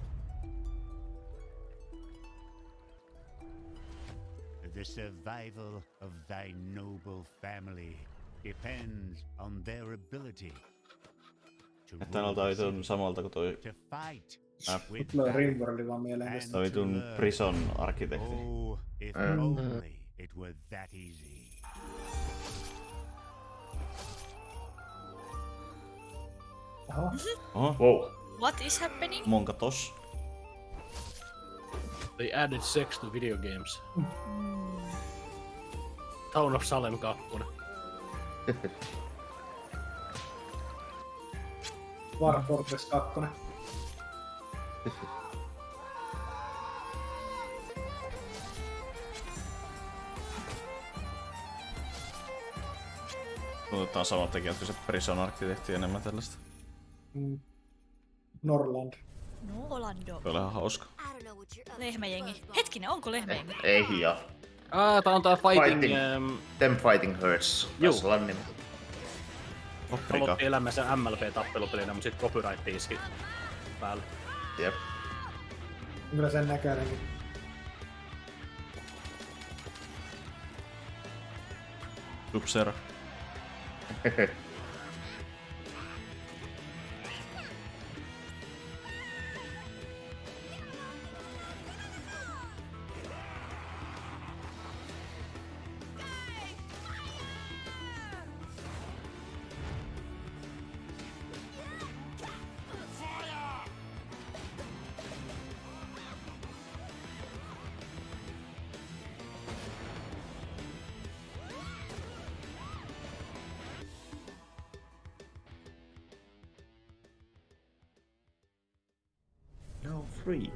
Speaker 17: The survival of thy noble family depends on their ability to
Speaker 5: Tänältä vitun samalta kuin toi
Speaker 6: Tulee Rimworldi vaan mieleen.
Speaker 5: Toi vitun Prison arkkitehti.
Speaker 17: Oh, if only it were that easy.
Speaker 5: Oho.
Speaker 3: Wow.
Speaker 15: What is happening?
Speaker 5: Monka tos.
Speaker 12: They added sex to video games. Town of Salem 2.
Speaker 6: War Fortress 2.
Speaker 5: Otetaan samat tekijät kuin se Prison arkkitehti enemmän tällaista.
Speaker 6: Norland.
Speaker 15: Norlando.
Speaker 5: Se oli ihan hauska.
Speaker 15: Lehmäjengi. Hetkinen, onko lehmäjengi?
Speaker 3: Ei hia.
Speaker 12: Tää on tää Fighting...
Speaker 3: Them Fighting Hurts.
Speaker 12: Juu.
Speaker 5: Afrika.
Speaker 12: Elämässä MLP-tappelupelinä, mut sit copyright iski päälle.
Speaker 3: Jep.
Speaker 6: Kyllä sen näköinenkin.
Speaker 5: Sub-Zero.
Speaker 3: No free.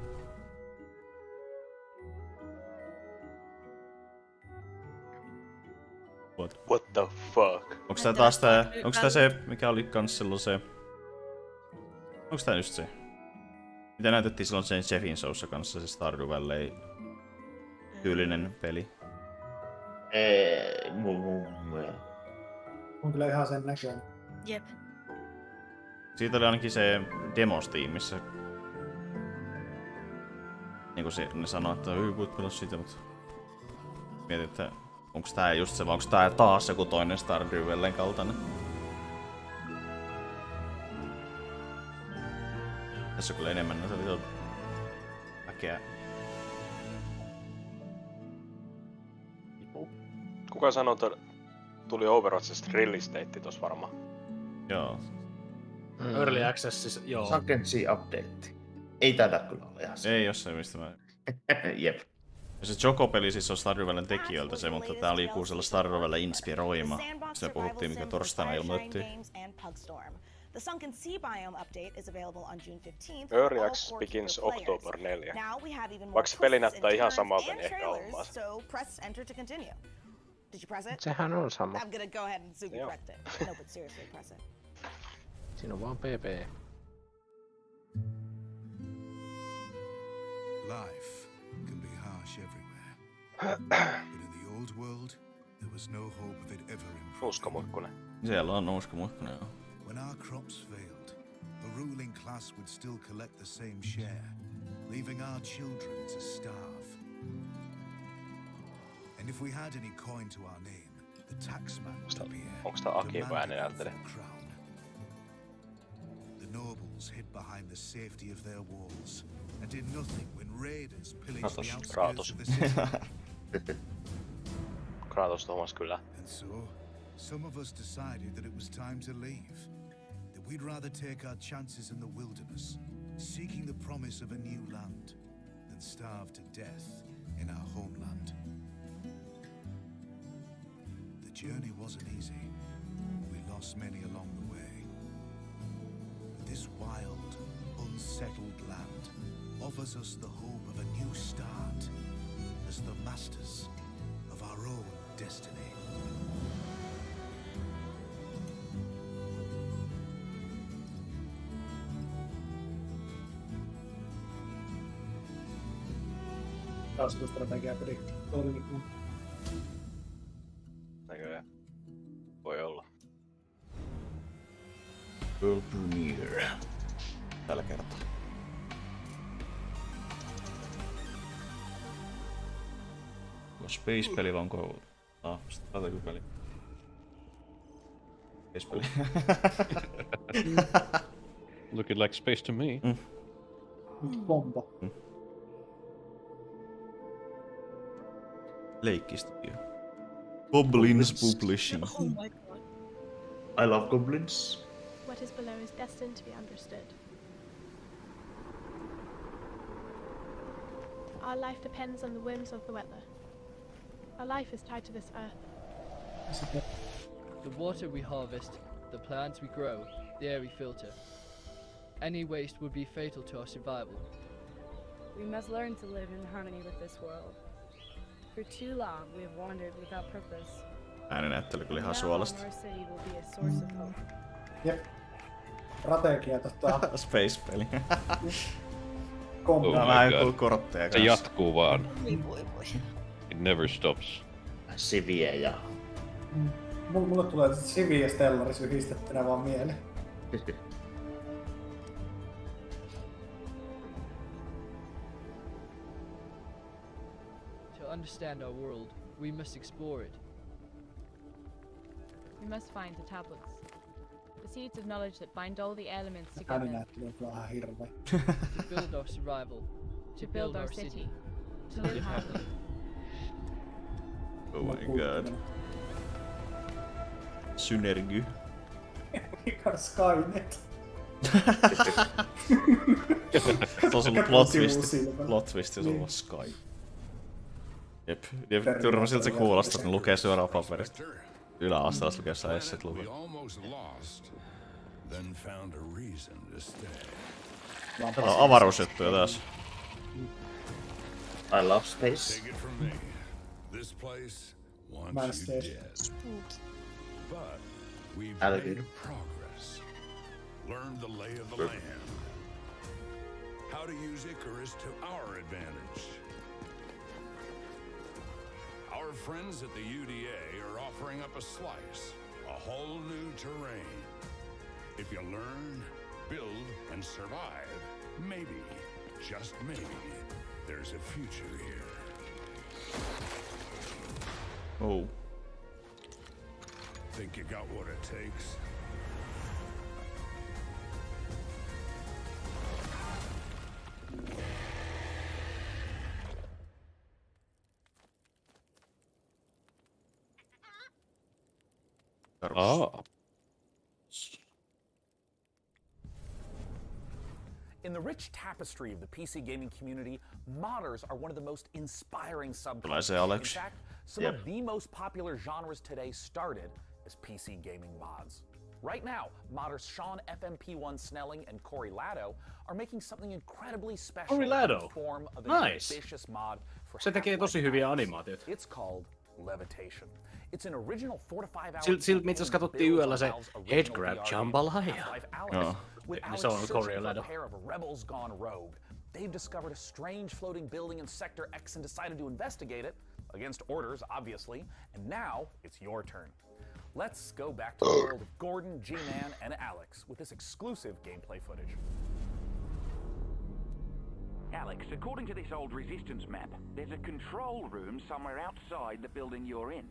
Speaker 4: What the fuck?
Speaker 5: Onks tää taas tää... Onks tää se, mikä oli kans silloin se... Onks tää just se? Mitä näytettiin silloin sen Chefin showssa kanssa, se Stardew Valley tyylinen peli?
Speaker 3: Well.
Speaker 6: On kyllä ihan sen näköinen.
Speaker 15: Jep.
Speaker 5: Siitä oli ainakin se Demos-tiimi, missä niinku ne sanoi, että voit pelaa sitä, mutta mietin, että onks tää just se, vai onks tää taas joku toinen Stardew Valleyn kaltainen. Tässä on kyllä enemmän noita väkeä.
Speaker 4: Kuka sanoi, että tuli Overwatchista release date tossa varmaan?
Speaker 5: Joo.
Speaker 12: Early Access, joo.
Speaker 3: Sakensi update. Ei taida kyllä olla ihan se.
Speaker 5: Ei jossain mistä mä...
Speaker 3: Jep.
Speaker 5: Ja se Choco-peli siis on Stardew Valleyn tekijöiltä se, mutta tää oli kuusella Stardew Valleyn inspiroima. Se puhuttiin, mikä torstaina ilmoitettiin.
Speaker 21: The Sunken Sea Biome update is available on June 15th.
Speaker 4: Early Access begins October 4. Vaikka se peli näyttää ihan samalta, niin ehkä on vaan.
Speaker 21: So press enter to continue. Did you press it?
Speaker 7: Sehän on sama.
Speaker 21: I'm gonna go ahead and assume you pressed it. No, but seriously, press it.
Speaker 7: Siinä on vaan PP.
Speaker 9: Life can be harsh everywhere. But in the old world, there was no hope of it ever improving.
Speaker 4: Nuuskamuikkunen.
Speaker 5: Siellä on nuuskamuikkunen, joo.
Speaker 9: When our crops failed, the ruling class would still collect the same share, leaving our children to starve. And if we had any coin to our name, the taxman would appear, demanding the crown. The nobles hid behind the safety of their walls and did nothing when raiders pillaged the outskirts of the city.
Speaker 4: Kratos Thomas kyllä.
Speaker 9: And so, some of us decided that it was time to leave. That we'd rather take our chances in the wilderness, seeking the promise of a new land, than starve to death in our homeland. The journey wasn't easy. We lost many along the way. But this wild, unsettled land offers us the hope of a new start as the masters of our own destiny.
Speaker 6: Taas kun strategiapeli toimii.
Speaker 4: Näköjään. Voi olla.
Speaker 5: World Premiere. Tällä kertaa. Onko Space-peli vai onko... strategiapeli? Space-peli.
Speaker 16: Looking like space to me.
Speaker 6: Bomba.
Speaker 5: Leikkistudio. Goblins Publishing.
Speaker 15: Oh my god.
Speaker 3: I love goblins.
Speaker 18: What is below is destined to be understood. Our life depends on the whims of the weather. Our life is tied to this earth.
Speaker 19: The water we harvest, the plants we grow, the air we filter. Any waste would be fatal to our survival.
Speaker 20: We must learn to live in harmony with this world. For too long we have wandered without purpose.
Speaker 5: Ääninäyttely kyllä ihan suolasta.
Speaker 20: Our city will be a source of hope.
Speaker 6: Jep. Strategia
Speaker 5: Space-peli.
Speaker 16: Oh
Speaker 5: Vähän
Speaker 16: my god.
Speaker 5: kortteja
Speaker 16: Se jatkuu vaan.
Speaker 18: Voi.
Speaker 16: It never stops.
Speaker 3: Siviä ja...
Speaker 6: Mulle tulee Sivi ja Stellaris yhdistettynä vaan mieleen.
Speaker 19: To understand our world, we must explore it.
Speaker 20: We must find the tablets. The seeds of knowledge that bind all the elements together.
Speaker 6: Ääninäyttely on kyllä ihan hirveä.
Speaker 19: To build our survival.
Speaker 20: To build our city. To live happily.
Speaker 5: Oh my god. Synergy.
Speaker 6: Mikä Skynet?
Speaker 5: Tuossa on plot twist, jos on ollut Sky. Jep, turma siltä se kuulostaa, että ne lukee suoraan paperista. Yläasteella lukee jossain esset lukee. Täällä on avaruusjuttuja taas.
Speaker 3: I love space.
Speaker 9: This place
Speaker 6: Mä en
Speaker 9: wants you dead. But we've
Speaker 3: Alligator.
Speaker 9: made progress. Learned the lay of the land. How to use Icarus to our advantage. Our
Speaker 2: Our friends at the UDA are offering up a slice, a whole new terrain. If you learn, build, and survive, maybe, just maybe, there's a future here.
Speaker 5: Oh.
Speaker 2: Think you got what it takes?
Speaker 16: Ah.
Speaker 1: In the rich tapestry of the PC gaming community, modders are one of the most inspiring subcultures. In fact, some of the most popular genres today started as PC gaming mods. Right now, modders Sean FMP1 Snelling and Corey Lado are making something incredibly special in the form of an ambitious mod for
Speaker 12: Se tekee tosi hyviä animaatioita.
Speaker 1: It's called Levitation. It's an original 4 to 5 hour.
Speaker 12: Siltä itse asiassa katsottiin yöllä se Headgrab Jambalaya. Se on Corey Lado.
Speaker 1: Rebels gone rogue. They've discovered a strange floating building in Sector X and decided to investigate it, against orders, obviously, and now it's your turn. Let's go back to the world of Gordon, G-Man, and Alex with this exclusive gameplay footage.
Speaker 22: Alex, according to this old Resistance map, there's a control room somewhere outside the building you're in.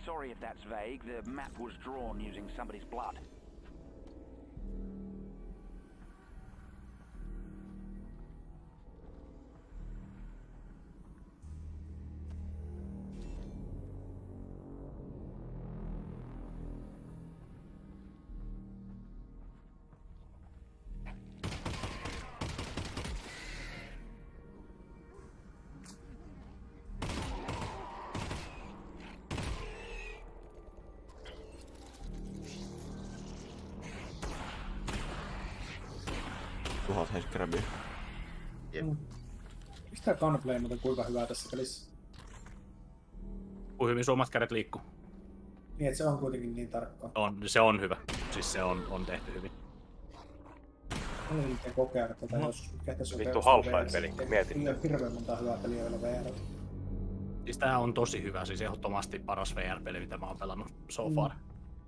Speaker 22: Sorry if that's vague, the map was drawn using somebody's blood.
Speaker 5: Tuhat headgrabia.
Speaker 6: Miksi tää gunplay muuten kuinka hyvää tässä pelissä?
Speaker 12: Kuin hyvin suomat kädet liikkuu.
Speaker 6: Niin, että se on kuitenkin niin tarkkaa.
Speaker 12: Se on hyvä. Siis se on tehty hyvin.
Speaker 6: Mä en miten kokea, että tätä joskus kehtäisi
Speaker 4: vittu Half-Life-peli, mietin.
Speaker 6: Hirveen monta hyvää peliä vielä VR.
Speaker 12: Siis tää on tosi hyvä, siis ehdottomasti paras VR-peli, mitä mä oon pelannut so far.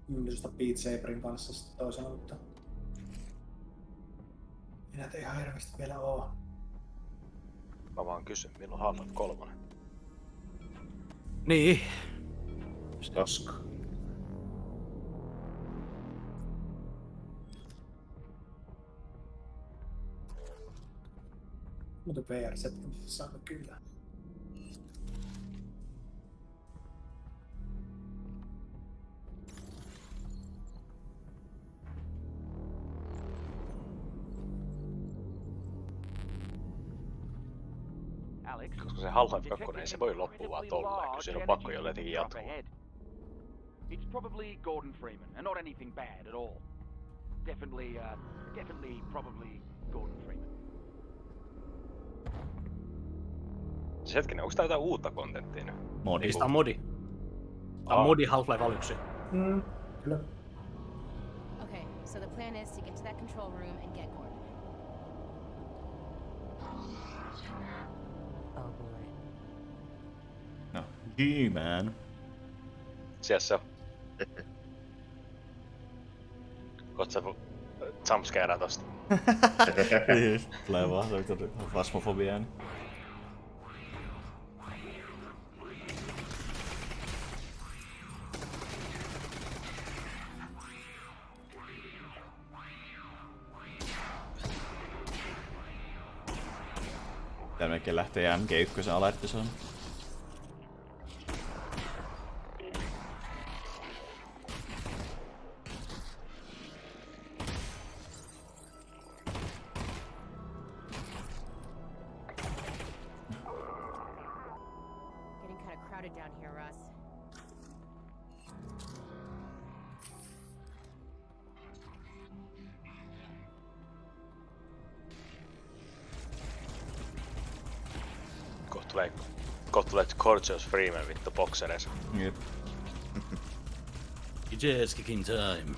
Speaker 6: Yhdistystä Beat Saberin kanssa sitten toisena, mutta... Ei näitä ihan hirveästi vielä oo.
Speaker 4: Mä vaan kysyn, milloin Half-Life 3?
Speaker 12: Niin.
Speaker 3: Koska?
Speaker 6: Mutta VR-setkin saanut kyllä.
Speaker 4: Koska se Half-Life 2 ei se voi loppua vaan tolleen, kun siinä on pakko jotenkin jatkuu.
Speaker 22: It's probably Gordon Freeman, and not anything bad at all. Definitely, probably Gordon Freeman.
Speaker 4: Siis hetkinen, onks tää jotain uutta kontenttia nyt?
Speaker 12: Modi. Tää on modi. Tää on modi Half-Life 1.
Speaker 6: Kyllä.
Speaker 23: Okay, so the plan is to get to that control room and get Gordon. Oh boy.
Speaker 5: No, G-Man.
Speaker 4: Siellä se on. Koot sä jumpscareaa tosta?
Speaker 5: Tulee vaan, se on fasmofobiaa. Tää melkein lähtee MG1 alertti on.
Speaker 23: Getting kind of crowded down here, Russ.
Speaker 4: Kohta tulee Gorgeous Freeman vittu boksereissa.
Speaker 5: Jep.
Speaker 12: Just kicking time.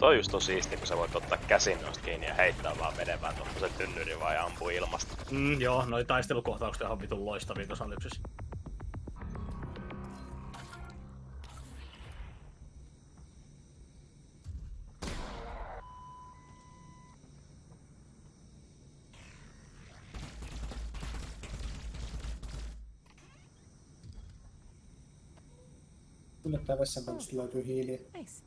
Speaker 4: Toi just on siistiä, kun sä voit ottaa käsin noista kiinni ja heittää vaan menevään tommosen tynnyrin vaan ja ampuu ilmasta.
Speaker 12: Joo, noi taistelukohtaukset on ihan vitun loistavia tossa Alyxissa.
Speaker 6: Yllättäen vessanpöntöstä löytyy hiiliä.
Speaker 23: Nice.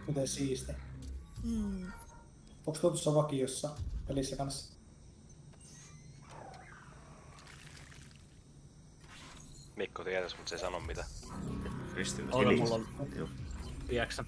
Speaker 6: Miten siisti. Onks tuossa vakiossa pelissä kanssa?
Speaker 4: Mikko tietäis, mut se ei sano mitä.
Speaker 12: Mulla on 9.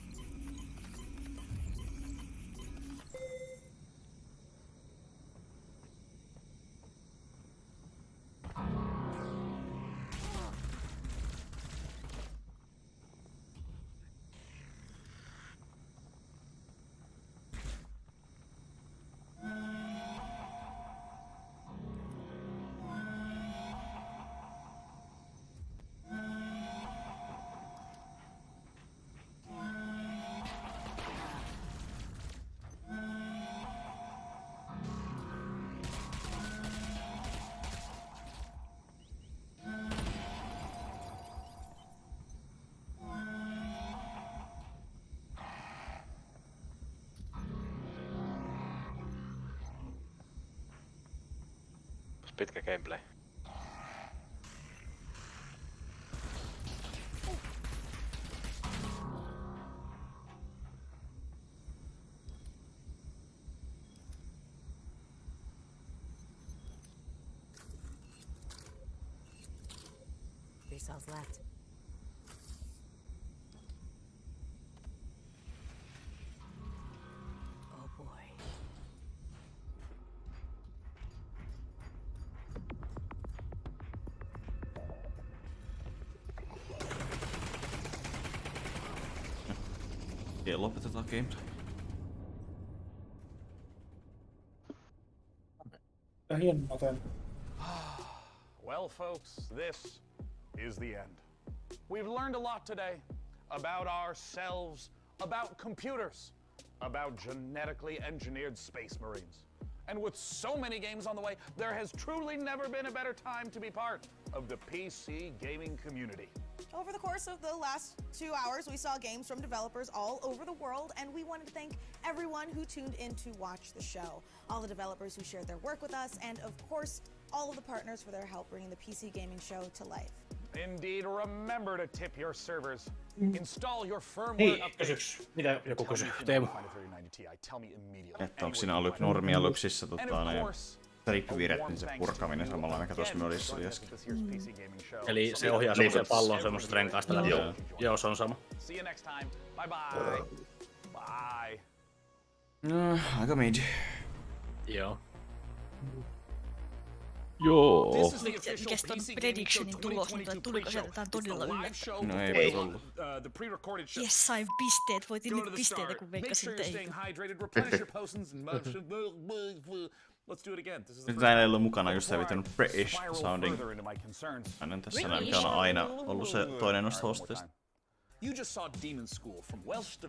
Speaker 4: Pitkä gameplay.
Speaker 23: Three cells left. Oh boy.
Speaker 5: Ja lopetetaan gameplay.
Speaker 1: Well, folks, this is the end. We've learned a lot today about ourselves, about computers, about genetically engineered space marines. And with so many games on the way, there has truly never been a better time to be part of the PC gaming community.
Speaker 21: Over the course of the last 2 hours, we saw games from developers all over the world, and we wanted to thank everyone who tuned in to watch the show. All the developers who shared their work with us, and of course, all of the partners for their help bringing the PC gaming show to life.
Speaker 1: Indeed, remember to tip your servers. Install your firmware updates.
Speaker 12: Mitä joku kysyy? Teemu.
Speaker 5: Että onko siinä normia Alyxissa ne trippiviret, niin se purkaminen samalla mikä tuossa modissa oli äsken.
Speaker 12: Eli se ohjaa semmoiseen palloon semmoisesta renkaasta läpi. Joo, se on sama.
Speaker 1: See you next time. Bye bye. Bye.
Speaker 5: No, aika mid.
Speaker 12: Joo.
Speaker 16: Joo.
Speaker 15: Mikäs ton predictionin tulos, mutta tuliko sieltä jotain todella yllättävää?
Speaker 5: No ei tullut.
Speaker 15: Jes, sain pisteet. Voitin nyt pisteitä, kun veikkasin teitä.
Speaker 5: Nyt näin ei ollut mukana just se vitun British sounding. Aina tässä näin, mikä on aina ollut se toinen noista hosteista.
Speaker 1: You just saw Demon School from Welsh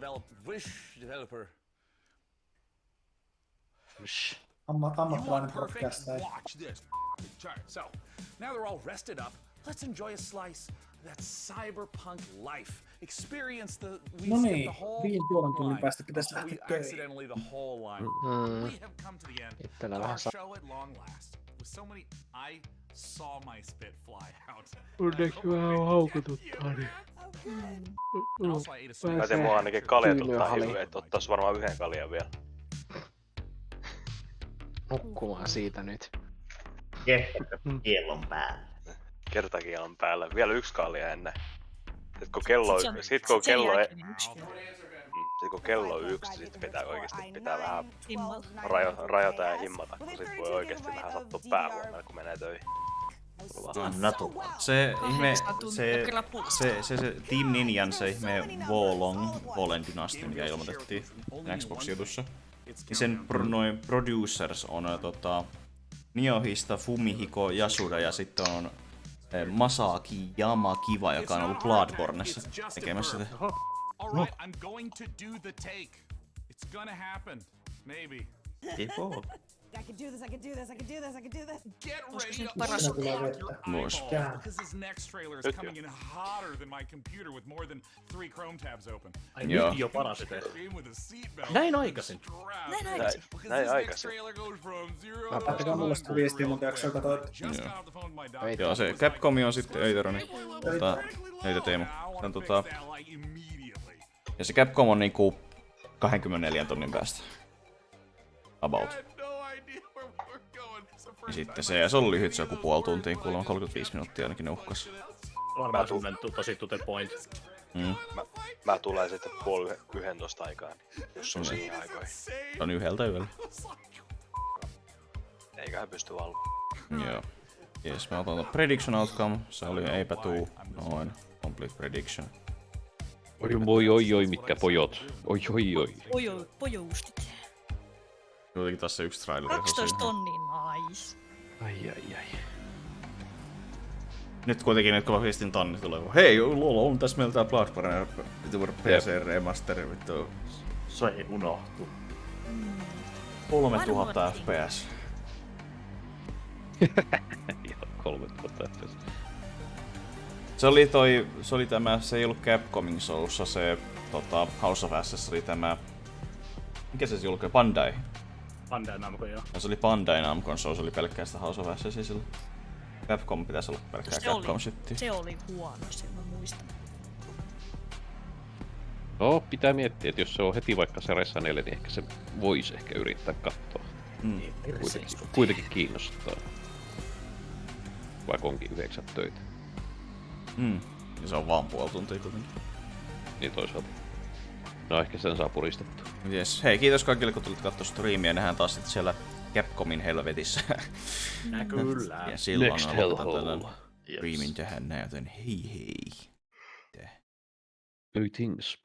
Speaker 1: developer.
Speaker 6: Ammattilainen podcast.
Speaker 1: Watch this. So, now they're all rested up. Let's enjoy a slice of that cyberpunk life. Experience the
Speaker 6: tunnin päästä pitäisi lähteä
Speaker 1: accidentally the whole line. We have come to the end of our show at long last. With so many, I saw my spit fly out.
Speaker 19: Onneksi vähän haukututtaa niin.
Speaker 4: Mä tein mua ainakin kaljatuttaa hirveä, että ottais varmaan yhden kaljan vielä.
Speaker 7: Nukkumaan siitä nyt.
Speaker 3: Kiellon päällä.
Speaker 4: Kertakielon päällä. Vielä yksi kalja ennen. Sit kun kello on 1, sit pitää oikeesti vähän rajata ja himmata, kun sit voi oikeesti vähän sattua päävuonna, kun menee töihin. Anna tulla.
Speaker 5: Se ihme, se Team Ninjan se ihme Wolong dynasty, mikä ilmoitettiin Xbox-jutussa. Niin sen noin producers on Niohista, Fumihiko Yasuda ja sitten on Masaki Yamakiva, joka on ollut Bloodbornessa tekemässä sitä.
Speaker 1: Alright, I'm going to do the take. It's gonna happen. Maybe.
Speaker 21: I can do this, I can do this, I can do this, I can do this.
Speaker 1: Get ready to open your eyeballs, because this next trailer is coming in hotter than my computer with more than 3 Chrome tabs open.
Speaker 12: Ai nyt jo paras eteen. Näin aikaisin.
Speaker 4: Näin aikaisin.
Speaker 6: Päättäkää mulle sitä viestiä, mutta jaksaa katsoa.
Speaker 5: Joo, se Capcom on sitten, ei Tero, niin ei Teemu. Ja se Capcom on niinku 24 tunnin päästä. About. Ja sitten se on lyhyt, se on joku puoli tuntia, kuulemma 35 minuuttia ainakin ne uhkas.
Speaker 12: Varmaan tunnen tosi to the point.
Speaker 4: Mä tulen sitten 10:30 aikaan, jos on siihen aikoihin.
Speaker 5: Se on 1 yöllä.
Speaker 4: Eiköhän pysty valvomaan.
Speaker 5: Joo. Jes, mä otan prediction outcome. Se oli eipä tuu. Noin. Complete prediction.
Speaker 16: Oi, mitkä pojot. Oi.
Speaker 15: Pojoustit.
Speaker 5: Kuitenkin tässä yksi traileri.
Speaker 15: 12 tonnia, nice.
Speaker 16: Ai.
Speaker 5: Nyt kuitenkin kun viestin tonni tulee. Hei, on tässä meillä tää Bloodborne PC remaster, vittu. Se unohtuu. 3000 FPS.
Speaker 16: Ihan 3000 FPS.
Speaker 5: Se ei ollut Capcomin showssa, se House of Ashes oli tämä... Mikä se julkaisi? Bandai.
Speaker 12: Bandai Namco, joo.
Speaker 5: No, se oli Bandai Namcon show, se oli pelkkää sitä House of Ashesia silloin. Capcom pitäisi olla pelkkää Capcom-shittiä.
Speaker 15: Se oli huono, sen mä muistan.
Speaker 16: No, pitää miettiä, että jos se on heti vaikka sarjassa 4, niin ehkä se voisi yrittää katsoa. Kuitenkin kiinnostaa. Vaikka onkin 9 töitä.
Speaker 5: Ja se on vaan puoli tuntia kuitenkin.
Speaker 16: Niin toisaalta. No ehkä sen saa puristettua.
Speaker 5: Jes. Hei, kiitos kaikille kun tulit katsoa striimiä. Nähdään taas sitten siellä Capcomin helvetissä.
Speaker 12: Kyllä.
Speaker 5: Ja silloin aloitetaan tätä striimin tähän näin, joten hei.
Speaker 16: Greetings.